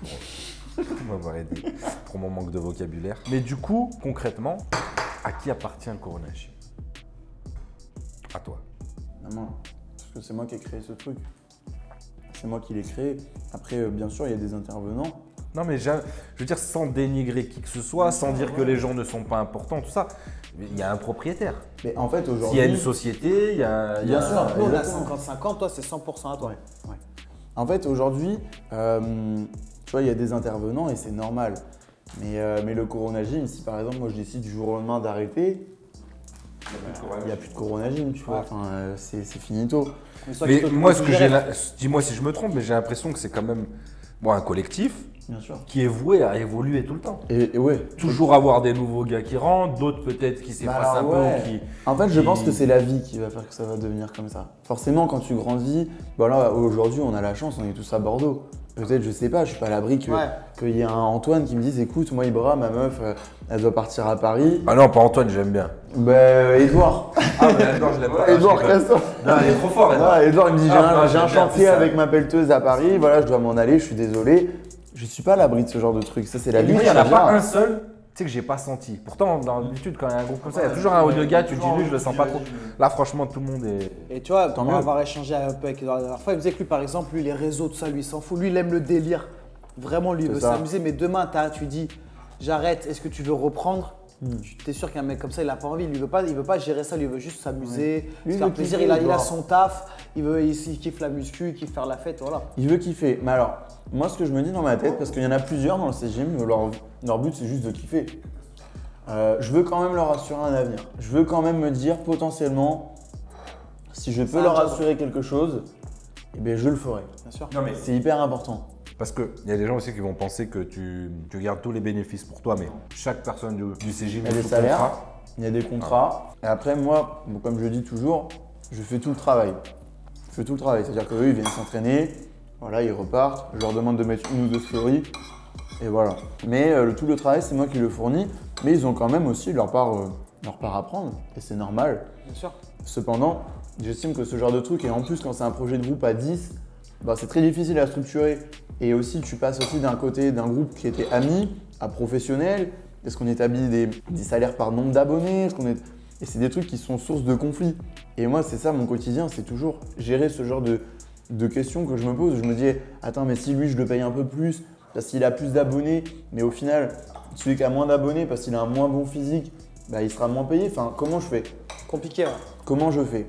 pour m'avoir aidé pour mon manque de vocabulaire. Mais du coup, concrètement, à qui appartient le Corona Gym? À toi. À moi. Parce que c'est moi qui ai créé ce truc. C'est moi qui l'ai créé. Après, bien sûr, il y a des intervenants. Non, mais je veux dire, sans dénigrer qui que ce soit, sans dire que les gens ne sont pas importants, tout ça. Il y a un propriétaire. Mais en fait, aujourd'hui. S'il y a une société, il y a. Bien sûr. Nous, on a Exactement. 50-50, toi, c'est 100% à toi. Ouais. En fait, aujourd'hui, tu vois, il y a des intervenants et c'est normal. Mais le Corona Gym, si par exemple, moi je décide du jour au lendemain d'arrêter, il n'y a plus de Corona Gym, tu vois. Enfin, c'est finito. Mais moi, dis-moi si je me trompe, mais j'ai l'impression que c'est quand même un collectif Bien sûr. qui est voué à évoluer tout le temps. Et ouais. Toujours avoir des nouveaux gars qui rentrent, d'autres peut-être qui s'effacent un peu. Ouais. En fait, je pense que c'est la vie qui va faire que ça va devenir comme ça. Forcément, quand tu grandis, voilà, aujourd'hui, on a la chance, on est tous à Bordeaux. Peut-être, je sais pas, je suis pas à l'abri qu'il y ait un Antoine qui me dise écoute, moi, Ibra, ma meuf, elle doit partir à Paris. Ah non, pas Antoine, j'aime bien. Edouard. Ah, mais Edouard, je l'aime pas. Edouard, casse-toi. Non, il est trop fort, Edouard. Edouard, il me dit j'ai un chantier ça. avec ma pelleteuse à Paris, voilà, je dois m'en aller, je suis désolé. Je suis pas à l'abri de ce genre de truc. Ça, c'est la vie. Il n'y en a pas un seul, tu sais, que j'ai pas senti. Pourtant, dans l'habitude, quand il y a un groupe comme ça, il y a toujours un ou deux gars, tu te dis lui, je le sens pas trop. Là, franchement, tout le monde est. Et tu vois, pour mieux. avoir échangé un peu avec Edouard la dernière fois, il me disait que lui, par exemple, lui, les réseaux, tout ça, lui, il s'en fout. Lui, il aime le délire. Vraiment, lui, il veut s'amuser. Mais demain, tu dis, j'arrête, est-ce que tu veux reprendre? Tu es sûr qu'un mec comme ça, il a pas envie. Il veut pas gérer ça, lui, il veut juste s'amuser, se faire plaisir. Il a son taf, il kiffe la muscu, il kiffe faire la fête, voilà. Il veut kiffer. Mais alors, moi, ce que je me dis dans ma tête, parce qu'il y en a plusieurs dans le CGM, leur but, c'est juste de kiffer. Je veux quand même leur assurer un avenir. Je veux quand même me dire, potentiellement, si je peux leur assurer quelque chose, eh bien, je le ferai. Bien sûr. Non, mais C'est hyper important. parce qu'il y a des gens aussi qui vont penser que tu gardes tous les bénéfices pour toi, mais chaque personne du CGM Il y a des salaires, il y a des contrats. Et après, moi, comme je le dis toujours, je fais tout le travail. Je fais tout le travail. C'est-à-dire qu'eux, ils viennent s'entraîner, voilà, ils repartent. Je leur demande de mettre une ou deux stories. Et voilà. Mais tout le travail, c'est moi qui le fournis. Mais ils ont quand même aussi leur part à prendre. Et c'est normal. Bien sûr. Cependant, j'estime que ce genre de truc, et en plus quand c'est un projet de groupe à 10, c'est très difficile à structurer. Et aussi, tu passes aussi d'un côté d'un groupe qui était ami à professionnel. Est-ce qu'on établit des salaires par nombre d'abonnés? Et c'est des trucs qui sont source de conflits. Et moi, c'est ça mon quotidien, c'est toujours gérer ce genre de questions que je me pose. Je me dis, attends, mais si lui, je le paye un peu plus, parce qu'il a plus d'abonnés, mais au final, celui qui a moins d'abonnés, parce qu'il a un moins bon physique, il sera moins payé. Enfin, comment je fais? Compliqué, ouais. Comment je fais?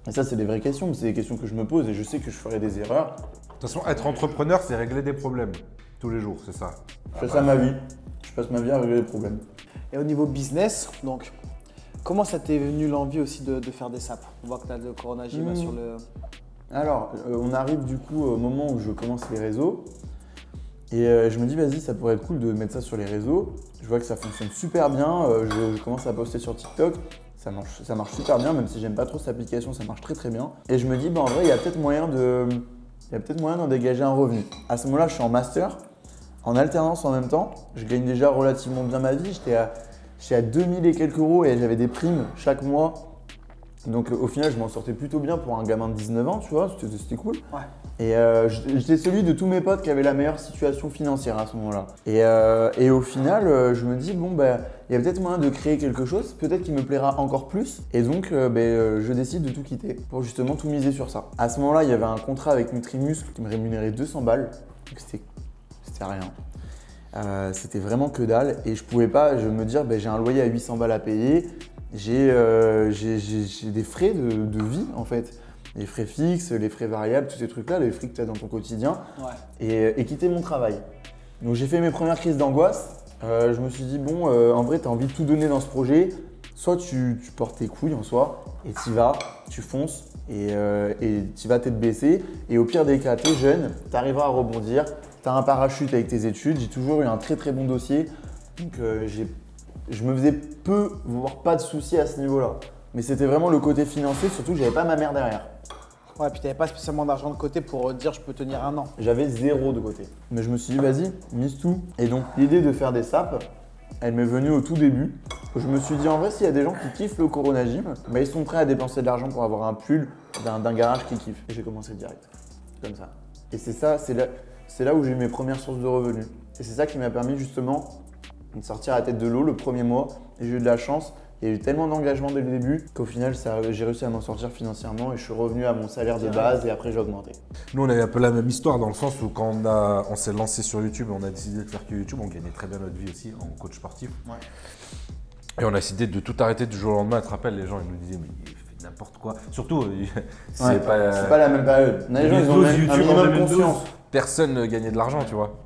Et ça, c'est des vraies questions, mais c'est des questions que je me pose et je sais que je ferai des erreurs. De toute façon, être entrepreneur, c'est régler des problèmes tous les jours, c'est ça. Je fais ça ma vie. Je passe ma vie à régler les problèmes. Et au niveau business, donc, comment ça t'est venu l'envie aussi de faire des saps? On voit que tu as le Corona Gym sur le… Alors, on arrive du coup au moment où je commence les réseaux. Et je me dis, vas-y, ça pourrait être cool de mettre ça sur les réseaux. Je vois que ça fonctionne super bien. Je commence à poster sur TikTok. Ça marche super bien, même si j'aime pas trop cette application, ça marche très très bien. Et je me dis, en vrai, il y a peut-être moyen d'en dégager un revenu. À ce moment-là, je suis en master, en alternance en même temps. Je gagne déjà relativement bien ma vie. J'étais à 2000 et quelques euros et j'avais des primes chaque mois. Donc au final, je m'en sortais plutôt bien pour un gamin de 19 ans, tu vois, c'était cool. Ouais. Et j'étais celui de tous mes potes qui avait la meilleure situation financière à ce moment-là. Et au final, je me dis, il y a peut-être moyen de créer quelque chose, peut-être qui me plaira encore plus. Et donc, je décide de tout quitter pour justement tout miser sur ça. À ce moment-là, il y avait un contrat avec Nutrimuscle qui me rémunérait 200 balles. Donc c'était rien. C'était vraiment que dalle. Et je pouvais pas me dire, j'ai un loyer à 800 balles à payer. J'ai des frais de vie en fait. Les frais fixes, les frais variables, tous ces trucs-là, les frais que tu as dans ton quotidien. Ouais. Et quitter mon travail. Donc j'ai fait mes premières crises d'angoisse. Je me suis dit, en vrai, tu as envie de tout donner dans ce projet. Soit tu portes tes couilles en soi et tu y vas, tu fonces et tu vas tête baissée. Et au pire des cas, tu es jeune, tu arriveras à rebondir. Tu as un parachute avec tes études. J'ai toujours eu un très très bon dossier. Donc je me faisais peu, voire pas de soucis à ce niveau-là. Mais c'était vraiment le côté financier, surtout que j'avais pas ma mère derrière. Ouais, puis t'avais pas spécialement d'argent de côté pour dire je peux tenir un an. J'avais 0 de côté. Mais je me suis dit, vas-y, mise tout. Et donc, l'idée de faire des saps, elle m'est venue au tout début. Je me suis dit, en vrai, s'il y a des gens qui kiffent le Corona Gym, ils sont prêts à dépenser de l'argent pour avoir un pull d'un garage qui kiffe. Et j'ai commencé direct, comme ça. Et c'est là où j'ai eu mes premières sources de revenus. Et c'est ça qui m'a permis justement de sortir à la tête de l'eau le premier mois. Et j'ai eu de la chance. Il y a eu tellement d'engagement dès le début qu'au final, j'ai réussi à m'en sortir financièrement et je suis revenu à mon salaire de base et après j'ai augmenté. Nous, on avait un peu la même histoire dans le sens où quand on s'est lancé sur YouTube, on a décidé de faire que YouTube, on gagnait très bien notre vie aussi en coach sportif. Ouais. Et on a décidé de tout arrêter du jour au lendemain. Tu te rappelles, les gens ils nous disaient mais il fait n'importe quoi. Surtout, c'est pas la même période. Les gens ils ont même un minimum conscience. Personne ne gagnait de l'argent, tu vois.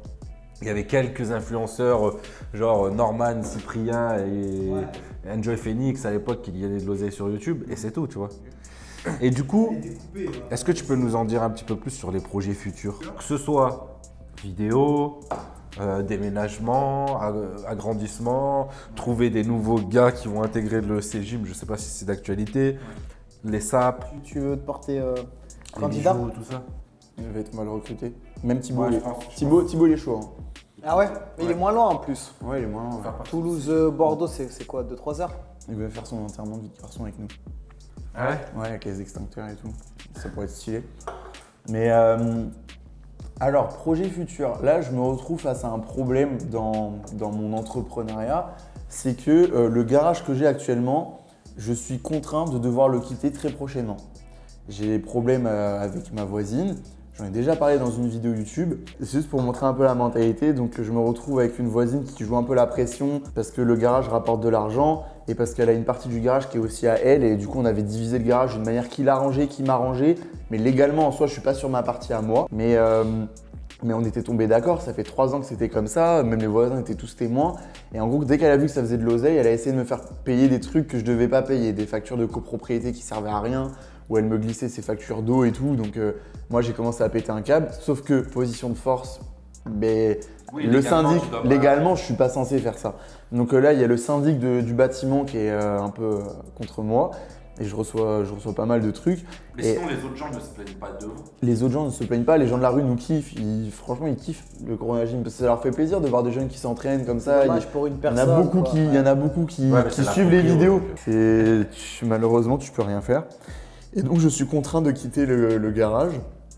Il y avait quelques influenceurs, genre Norman, Cyprien et Enjoy Phoenix à l'époque qui gagnaient de l'oseille sur YouTube et c'est tout, tu vois. Et du coup, est-ce que tu peux nous en dire un petit peu plus sur les projets futurs? Que ce soit vidéo, déménagement, agrandissement, trouver des nouveaux gars qui vont intégrer le C-Gym, je sais pas si c'est d'actualité, les SAP. Tu veux te porter les candidat bijoux, tout ça. Il va être mal recruté. Même Thibaut, Ouais, Thibaut il est chaud. Hein. Ah ouais? Mais il est moins loin en plus. Ouais, il est moins loin. Ouais. Toulouse, Bordeaux, c'est quoi? 2-3 heures? Il va faire son enterrement de vie de garçon avec nous. Ah ouais? Ouais, avec les extincteurs et tout. Ça pourrait être stylé. Mais alors, projet futur. Là, je me retrouve face à un problème dans mon entrepreneuriat. C'est que le garage que j'ai actuellement, je suis contraint de devoir le quitter très prochainement. J'ai des problèmes avec ma voisine. J'en ai déjà parlé dans une vidéo YouTube. C'est juste pour montrer un peu la mentalité. Donc, je me retrouve avec une voisine qui joue un peu la pression parce que le garage rapporte de l'argent et parce qu'elle a une partie du garage qui est aussi à elle. Et du coup, on avait divisé le garage d'une manière qui l'arrangeait, qui m'arrangeait. Mais légalement, en soi, je suis pas sur ma partie à moi. Mais on était tombés d'accord. Ça fait 3 ans que c'était comme ça. Même les voisins étaient tous témoins. Et en gros, dès qu'elle a vu que ça faisait de l'oseille, elle a essayé de me faire payer des trucs que je devais pas payer. Des factures de copropriété qui servaient à rien, où elle me glissait ses factures d'eau et tout. Donc moi, j'ai commencé à péter un câble. Sauf que position de force, mais Oui, le légalement, syndic, tu dois pas- légalement, je suis pas censé faire ça. Donc là, il y a le syndic du bâtiment qui est un peu contre moi. Et je reçois pas mal de trucs. Mais Et sinon, les autres gens ne se plaignent pas de vous. les autres gens ne se plaignent pas, les gens de la rue nous kiffent. Franchement, ils kiffent le Corona Gym parce que ça leur fait plaisir de voir des jeunes qui s'entraînent comme ça. Dommage pour une Il y en personne. a beaucoup quoi. il y en a beaucoup qui Ouais, mais c'est la suivent les proprio, vidéos. donc. Malheureusement, tu peux rien faire. Et donc, je suis contraint de quitter le garage.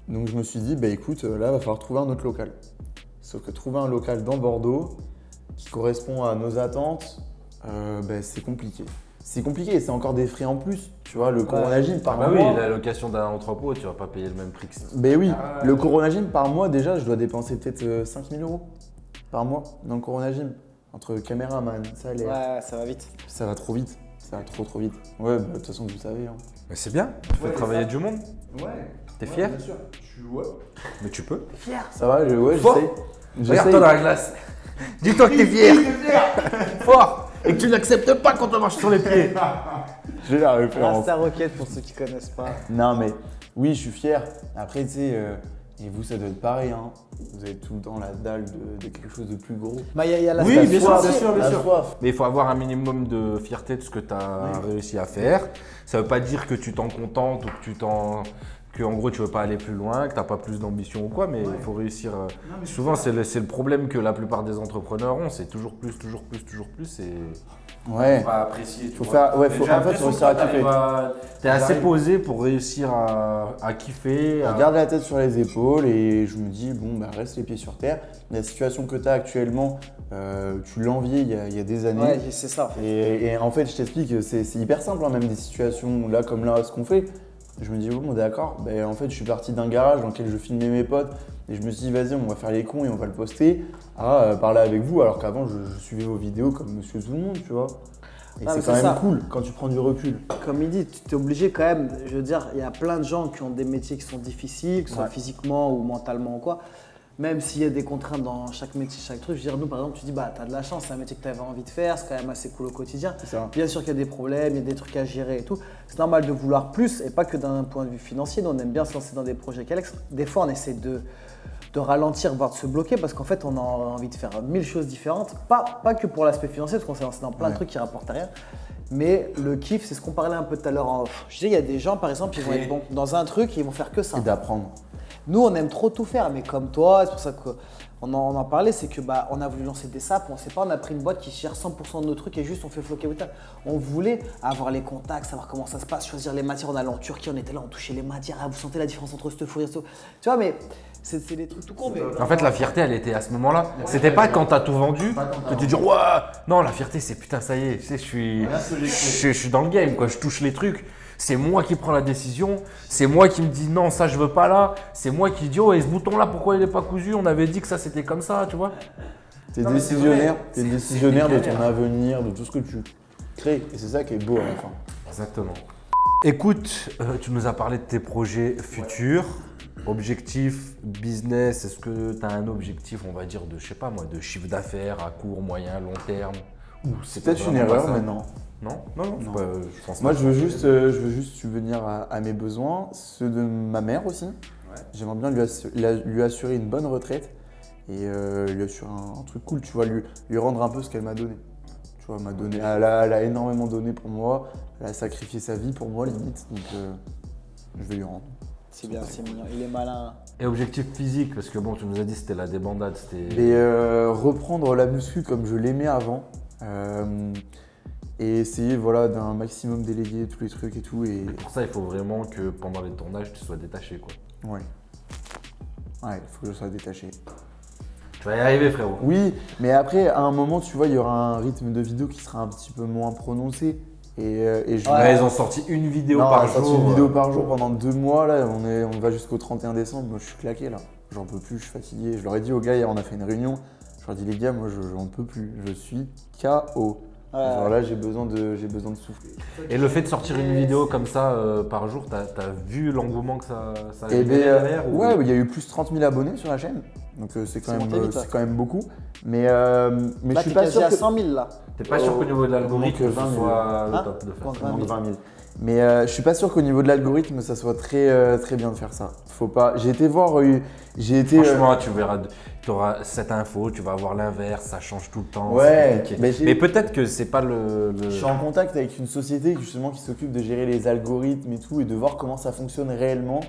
Donc, je me suis dit, bah écoute, là, il va falloir trouver un autre local. Sauf que trouver un local dans Bordeaux qui correspond à nos attentes, c'est compliqué. C'est compliqué et c'est encore des frais en plus. Tu vois, le Corona Gym par Bah mois. oui, la location d'un entrepôt, tu vas pas payer le même prix que ça. Ben oui, le Corona Gym par mois, déjà, je dois dépenser peut-être 5 000 € par mois dans le Corona Gym. Entre caméraman, salaire, Ouais, ça va vite. ça va trop vite. Ça va trop vite. Ouais, bah, de toute façon, vous savez. Hein. Mais c'est bien, tu fais travailler du monde. Ouais. T'es fier? Bien sûr. Je suis ouais. Mais tu peux. Ça va, Fort. j'essaie. Regarde-toi dans la glace. Dis-toi que t'es fier. Fort. Et que tu n'acceptes pas quand on marche sur les pieds. J'ai la référence. Rasta Rocket pour ceux qui connaissent pas. Non, mais oui, je suis fier. Après, tu sais, et vous, ça doit être pareil. Hein. Vous avez tout le temps la dalle de quelque chose de plus gros. Bah, il y a la Oui, bien sûr, bien sûr, bien La sûr. soif. Mais il faut avoir un minimum de fierté de ce que tu as réussi à faire. Ça veut pas dire que tu t'en contentes ou que en gros tu veux pas aller plus loin, que tu n'as pas plus d'ambition ou quoi, mais il faut réussir. Souvent, c'est le problème que la plupart des entrepreneurs ont, c'est toujours plus. Et Ouais. pas apprécier. Faut faire, ouais, faut réussir à kiffer. T'es assez posé pour réussir à kiffer. Je garde la tête sur les épaules et je me dis, bon, bah, reste les pieds sur terre. La situation que tu as actuellement, tu l'enviais il y a des années. Ouais, c'est ça. Et en fait, je t'explique, c'est hyper simple, hein, même des situations là comme là, ce qu'on fait. Je me dis, bon, d'accord, ben, en fait, je suis parti d'un garage dans lequel je filmais mes potes et je me suis dit, vas-y, on va faire les cons et on va le poster à parler avec vous, alors qu'avant, je suivais vos vidéos comme monsieur tout le monde, tu vois. Et Ah, c'est mais quand c'est même ça. cool quand tu prends du recul. Comme il dit, tu es obligé quand même, je veux dire, il y a plein de gens qui ont des métiers qui sont difficiles, que ce soit Ouais. physiquement ou mentalement ou quoi. Même s'il y a des contraintes dans chaque métier, chaque truc, je veux dire, nous par exemple, tu dis, bah, tu as de la chance, c'est un métier que tu avais envie de faire, c'est quand même assez cool au quotidien. C'est ça. Bien sûr qu'il y a des problèmes, il y a des trucs à gérer et tout. C'est normal de vouloir plus et pas que d'un point de vue financier. Nous, on aime bien se lancer dans des projets Calex. Des fois, on essaie de ralentir, voire de se bloquer parce qu'en fait, on a envie de faire 1000 choses différentes. Pas que pour l'aspect financier, parce qu'on s'est lancé dans plein de trucs qui rapportent rien. Mais le kiff, c'est ce qu'on parlait un peu tout à l'heure en off. Je dis, il y a des gens, par exemple, ils vont être bons dans un truc et ils vont faire que ça. Et d'apprendre. Nous, on aime trop tout faire, mais comme toi, c'est pour ça qu'on en parlait, c'est que on a voulu lancer des saps, on sait pas, on a pris une boîte qui gère 100% de nos trucs et juste on fait floquer au table. On voulait avoir les contacts, savoir comment ça se passe, choisir les matières. On allait en Turquie, on était là, on touchait les matières. Ah, vous sentez la différence entre ce four et ce. Tu vois, mais c'est des trucs tout con. Mais... En fait, la fierté, elle était à ce moment-là. C'était pas quand t'as tout vendu que tu dis ouais. Non, la fierté, c'est putain, ça y est, tu sais, je suis dans le game, quoi. Je touche les trucs. C'est moi qui prends la décision. C'est moi qui me dis non, ça je veux pas là. C'est moi qui dis oh, et ce bouton-là, pourquoi il est pas cousu? On avait dit que ça c'était comme ça, tu vois. T'es décisionnaire, de ton avenir, de tout ce que tu crées. Et c'est ça qui est beau à la fin. Exactement. Écoute, tu nous as parlé de tes projets futurs. Objectif, business, est-ce que tu as un objectif, on va dire, de, je sais pas moi, de chiffre d'affaires à court, moyen, long terme? C'est peut-être une erreur maintenant. Non, je pense Moi, pas. je veux juste subvenir à mes besoins, ceux de ma mère aussi. Ouais. J'aimerais bien lui assurer une bonne retraite et lui assurer un truc cool, tu vois, lui rendre un peu ce qu'elle m'a donné. Tu vois, elle a énormément donné pour moi, elle a sacrifié sa vie pour moi limite, donc je vais lui rendre. C'est bien, c'est mignon, il est malin. Et objectif physique, parce que bon, tu nous as dit c'était la débandade, c'était… Et reprendre la muscu comme je l'aimais avant. Et essayer d'un maximum déléguer tous les trucs et tout. Et pour ça, il faut vraiment que pendant les tournages, tu sois détaché, quoi. Ouais. Ouais, il faut que je sois détaché. Tu vas y arriver, frérot. Oui, mais après, à un moment, tu vois, il y aura un rythme de vidéo qui sera un petit peu moins prononcé. Ils ont sorti une vidéo par jour. Sorti une vidéo par jour pendant 2 mois. Là, on va jusqu'au 31 décembre. Moi, je suis claqué là. J'en peux plus, je suis fatigué. Je leur ai dit aux gars, hier, on a fait une réunion. Je leur ai dit, les gars, moi, j'en peux plus. Je suis KO. Genre là, j'ai besoin de souffler. Et le fait de sortir une vidéo comme ça par jour, t'as vu l'engouement que ça a eu derrière? Ouais, il y a eu plus de 30 000 abonnés sur la chaîne. Donc c'est quand même beaucoup. Mais là, je suis pas sûr à 100 000 là. T'es pas sûr qu'au niveau de l'algorithme, ce soit le top de faire ça? 20 000. Mais je suis pas sûr qu'au niveau de l'algorithme, ça soit très bien de faire ça. Faut pas. J'ai été voir. Franchement, tu verras. Tu auras cette info, tu vas avoir l'inverse, ça change tout le temps. Ouais. Mais peut-être que c'est pas le. Je suis en contact avec une société justement qui s'occupe de gérer les algorithmes et tout et de voir comment ça fonctionne réellement.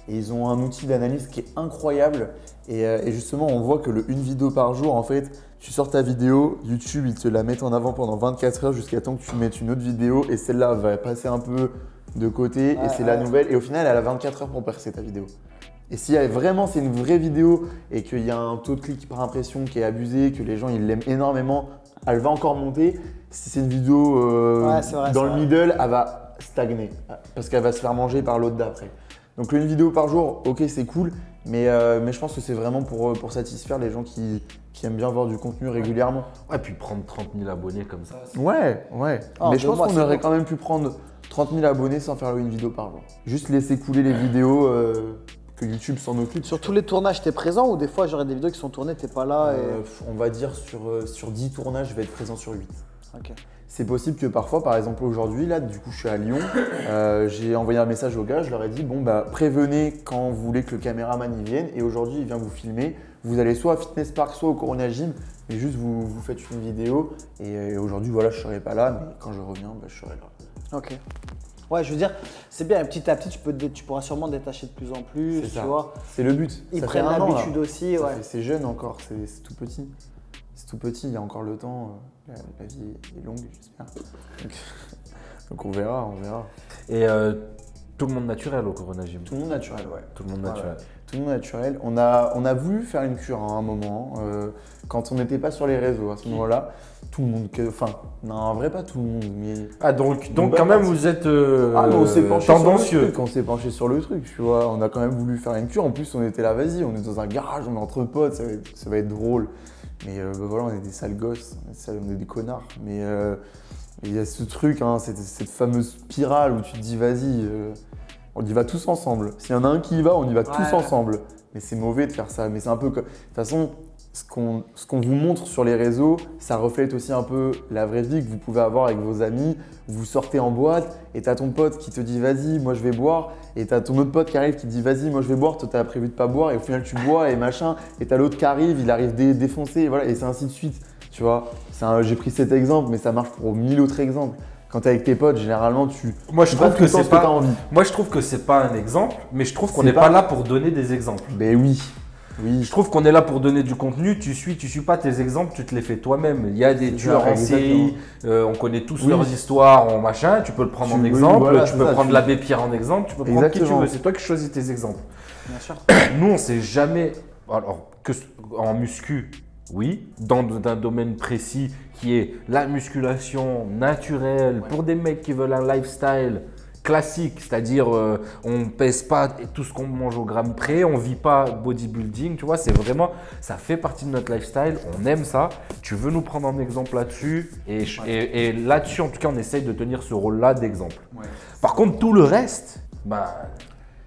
Et ils ont un outil d'analyse qui est incroyable. Et justement, on voit que une vidéo par jour, en fait, tu sors ta vidéo, YouTube, ils te la mettent en avant pendant 24 heures jusqu'à temps que tu mettes une autre vidéo et celle-là va passer un peu de côté et c'est la nouvelle. Et au final, elle a 24 heures pour percer ta vidéo. Et si vraiment c'est une vraie vidéo et qu'il y a un taux de clic par impression qui est abusé, que les gens ils l'aiment énormément, elle va encore monter. Si c'est une vidéo dans le middle, elle va stagner parce qu'elle va se faire manger par l'autre d'après. Donc une vidéo par jour, ok, c'est cool, mais je pense que c'est vraiment pour satisfaire les gens qui aiment bien voir du contenu régulièrement. Ouais, puis prendre 30 000 abonnés comme ça. Ouais. Mais je pense qu'on aurait quand même pu prendre 30 000 abonnés sans faire une vidéo par jour. Juste laisser couler les vidéos, que YouTube s'en occupe. Sur tous les tournages, t'es présent ou des fois j'aurais des vidéos qui sont tournées, t'es pas là On va dire sur 10 tournages, je vais être présent sur 8. Ok. C'est possible que parfois, par exemple aujourd'hui, là, du coup, je suis à Lyon, j'ai envoyé un message aux gars, je leur ai dit, prévenez quand vous voulez que le caméraman y vienne et aujourd'hui, il vient vous filmer. Vous allez soit à Fitness Park, soit au Corona Gym, et juste vous faites une vidéo. Et aujourd'hui, voilà, je ne serai pas là, mais quand je reviens, je serai là. Ok. Ouais, je veux dire, c'est bien, petit à petit, tu pourras sûrement détacher de plus en plus, tu vois. C'est le but. Ils prennent l'habitude aussi, ouais. C'est jeune encore, c'est tout petit. C'est tout petit, il y a encore le temps. La vie est longue, j'espère. Donc on verra. Et tout le monde naturel au Corona Gym? Tout le monde naturel, ouais. Tout le monde naturel. Tout le monde naturel. On a voulu faire une cure à un moment, quand on n'était pas sur les réseaux à ce moment-là. Tout le monde, non, en vrai pas tout le monde, mais… Ah donc quand même vous êtes on s'est penché tendancieux. On s'est penché sur le truc, tu vois. On a quand même voulu faire une cure. En plus, on était là, vas-y, on est dans un garage, on est entre potes, ça va être drôle. Mais voilà, on est des sales gosses, on est des connards. Mais il y a ce truc, cette fameuse spirale où tu te dis, vas-y, on y va tous ensemble. S'il y en a un qui y va, on y va tous ensemble. Mais c'est mauvais de faire ça. Mais c'est un peu comme… De toute façon, ce qu'on vous montre sur les réseaux, ça reflète aussi un peu la vraie vie que vous pouvez avoir avec vos amis. Vous sortez en boîte et t'as ton pote qui te dit vas-y, moi je vais boire. Et t'as ton autre pote qui arrive qui te dit vas-y, moi je vais boire. Toi t'as prévu de pas boire et au final tu bois et machin. Et t'as l'autre qui arrive, il arrive défoncé et voilà. Et c'est ainsi de suite. Tu vois, j'ai pris cet exemple, mais ça marche pour 1000 autres exemples. Quand t'es avec tes potes, généralement, Moi, je trouve que c'est t'as pas. envie. Moi, je trouve que c'est pas un exemple, mais je trouve qu'on C'est n'est pas- pas là pour donner des exemples. Ben oui. Oui. Je trouve qu'on est là pour donner du contenu. Tu suis pas tes exemples, tu te les fais toi-même. Il y a des tueurs en série, on connaît tous leurs histoires en machin. Tu peux le prendre en exemple, tu peux prendre l'abbé Pierre en exemple, tu peux prendre qui tu veux. C'est toi qui choisis tes exemples. Bien sûr. Nous, on s'est jamais. Alors, que en muscu, oui, dans un domaine précis qui est la musculation naturelle pour des mecs qui veulent un lifestyle classique, c'est-à-dire on pèse pas tout ce qu'on mange au gramme près, on vit pas bodybuilding, tu vois, c'est vraiment, ça fait partie de notre lifestyle, on aime ça. Tu veux nous prendre en exemple là-dessus et là-dessus, en tout cas, on essaye de tenir ce rôle-là d'exemple. Ouais. Par contre, tout le reste, bah.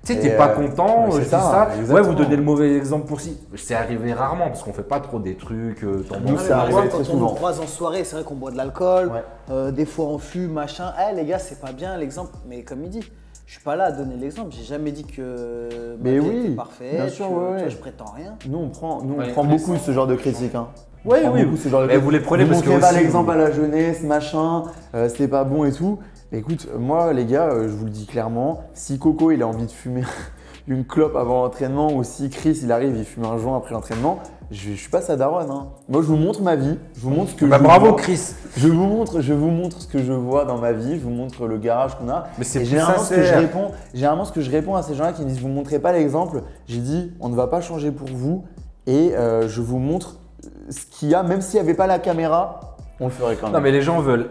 Tu sais, t'es pas content, je dis ça. Ouais, vous donnez le mauvais exemple pour si. C'est arrivé rarement parce qu'on fait pas trop des trucs. Nous, ça arrive quand on nous croise en soirée, c'est vrai qu'on boit de l'alcool, des fois on fume, machin. Eh les gars, c'est pas bien l'exemple. Mais comme il dit, je suis pas là à donner l'exemple. J'ai jamais dit que ma vie était parfaite. Bien sûr, tu vois, je prétends rien. Nous, on prend beaucoup ce genre de critiques. Hein. Oui. Mais vous les prenez parce que vous montrez pas l'exemple à la jeunesse, machin, c'était pas bon et tout. Écoute, moi les gars, je vous le dis clairement, si Coco il a envie de fumer une clope avant l'entraînement ou si Chris il arrive il fume un joint après l'entraînement, je suis pas sa daronne. Hein. Moi je vous montre ma vie, je vous montre ce que bravo vois. Chris. Je vous montre ce que je vois dans ma vie, je vous montre le garage qu'on a. Mais c'est généralement ce que je réponds à ces gens-là qui me disent vous montrez pas l'exemple, j'ai dit on ne va pas changer pour vous et je vous montre ce qu'il y a, même s'il n'y avait pas la caméra, on le ferait quand même. Non mais les gens veulent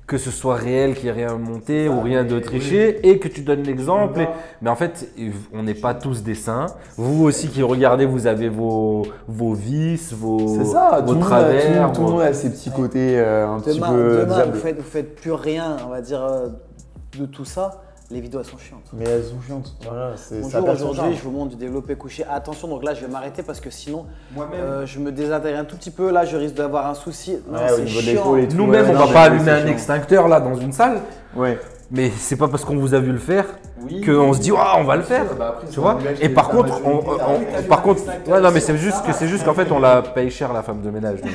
que ce soit réel, qu'il n'y ait rien monté ou rien de triché et que tu donnes l'exemple. Mais en fait, on n'est pas tous des saints. Vous aussi qui regardez, vous avez vos vices, vos travers. Tout le monde a ses petits côtés un petit peu demain vous faites plus rien, on va dire, de tout ça. Les vidéos elles sont chiantes. Mais elles sont chiantes. Voilà, bonjour, aujourd'hui je vous montre du développé couché. Attention, donc là je vais m'arrêter parce que sinon je me désintègre un tout petit peu. Là je risque d'avoir un souci. Non, c'est chiant. Nous-mêmes on va pas allumer un extincteur là dans une salle. Ouais. Mais c'est pas parce qu'on vous a vu le faire qu'on se dit on va le faire, tu vois. Et par contre, non mais c'est juste qu'en fait on la paye cher la femme de ménage. Donc,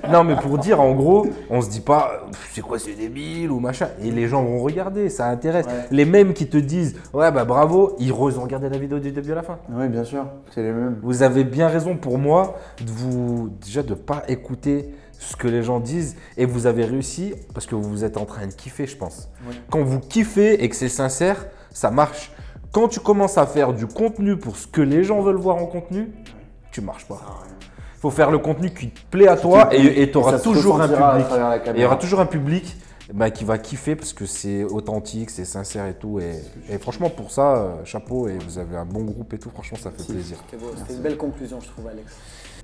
non mais pour dire en gros, on se dit pas c'est quoi c'est débile ou machin. Et les gens vont regarder, ça intéresse. Ouais. Les mêmes qui te disent ouais bah bravo, ils ont regardé la vidéo du début à la fin. Oui bien sûr, c'est les mêmes. Vous avez bien raison pour moi de pas écouter ce que les gens disent et vous avez réussi parce que vous êtes en train de kiffer je pense. Oui. Quand vous kiffez et que c'est sincère, ça marche. Quand tu commences à faire du contenu pour ce que les gens veulent voir en contenu, tu marches pas. Il faut faire le contenu qui te plaît à toi et tu auras toujours un public. Et il y aura toujours un public qui va kiffer parce que c'est authentique, c'est sincère et tout. Et franchement pour ça, chapeau et vous avez un bon groupe et tout, franchement ça fait plaisir. C'était une belle conclusion je trouve Alex.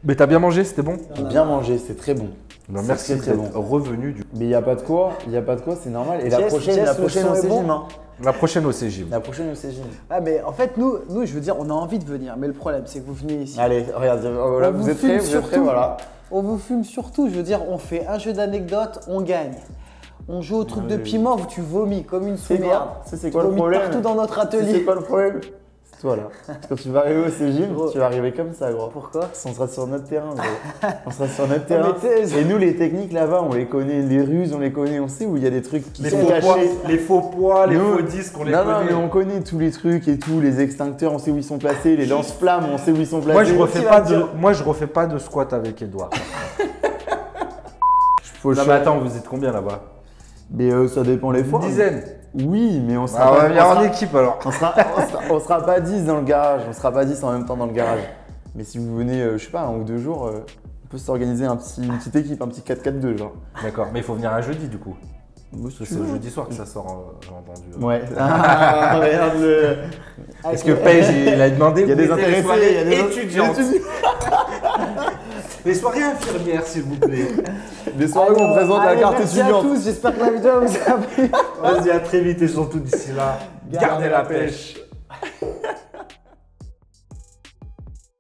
Mais t'as bien mangé, c'était bon? J'ai bien mangé, c'était très bon. Non, merci d'être revenu. Mais il n'y a pas de quoi, c'est normal. Et la prochaine au Cégime. La prochaine au Cégime. Ah mais en fait nous je veux dire on a envie de venir, mais le problème c'est que vous venez ici. Allez, regarde, voilà, vous êtes prêts, voilà. On vous fume surtout, je veux dire on fait un jeu d'anecdotes, on gagne. On joue au truc de piment où tu vomis comme une sous-merde. C'est quoi le problème? Partout dans notre atelier. C'est quoi le problème? Toi là, quand tu vas arriver au Cégime, tu vas arriver comme ça gros. Pourquoi? On sera sur notre terrain gros. On sera sur notre terrain. Et nous les techniques là-bas, on les connaît, les ruses, on les connaît, on sait où il y a des trucs qui sont cachés. Les faux poids, les faux disques, on les connaît. Non mais on connaît tous les trucs et tout, les extincteurs, on sait où ils sont placés, les lance-flammes, on sait où ils sont placés. Moi je refais pas de squat avec Edouard. Non mais attends, vous êtes combien là-bas? Mais ça dépend les fois. Une dizaine. Oui, mais on sera pas. On va venir en équipe alors. On sera pas 10 dans le garage, on sera pas 10 en même temps dans le garage. Mais si vous venez, je sais pas, 1 ou 2 jours, on peut s'organiser une petite équipe, un petit 4-4-2 genre. D'accord, mais il faut venir un jeudi du coup. C'est le jeudi soir que ça sort, j'ai entendu. Ouais. Ah, regarde le. Est-ce que Paige, il a demandé? Il y a des intéressés, il y a des étudiantes. Les soirées infirmières, s'il vous plaît. Les soirées où on présente la carte étudiante. Merci à tous, j'espère que la vidéo vous a plu. Vas-y, à très vite et surtout d'ici là, gardez la pêche.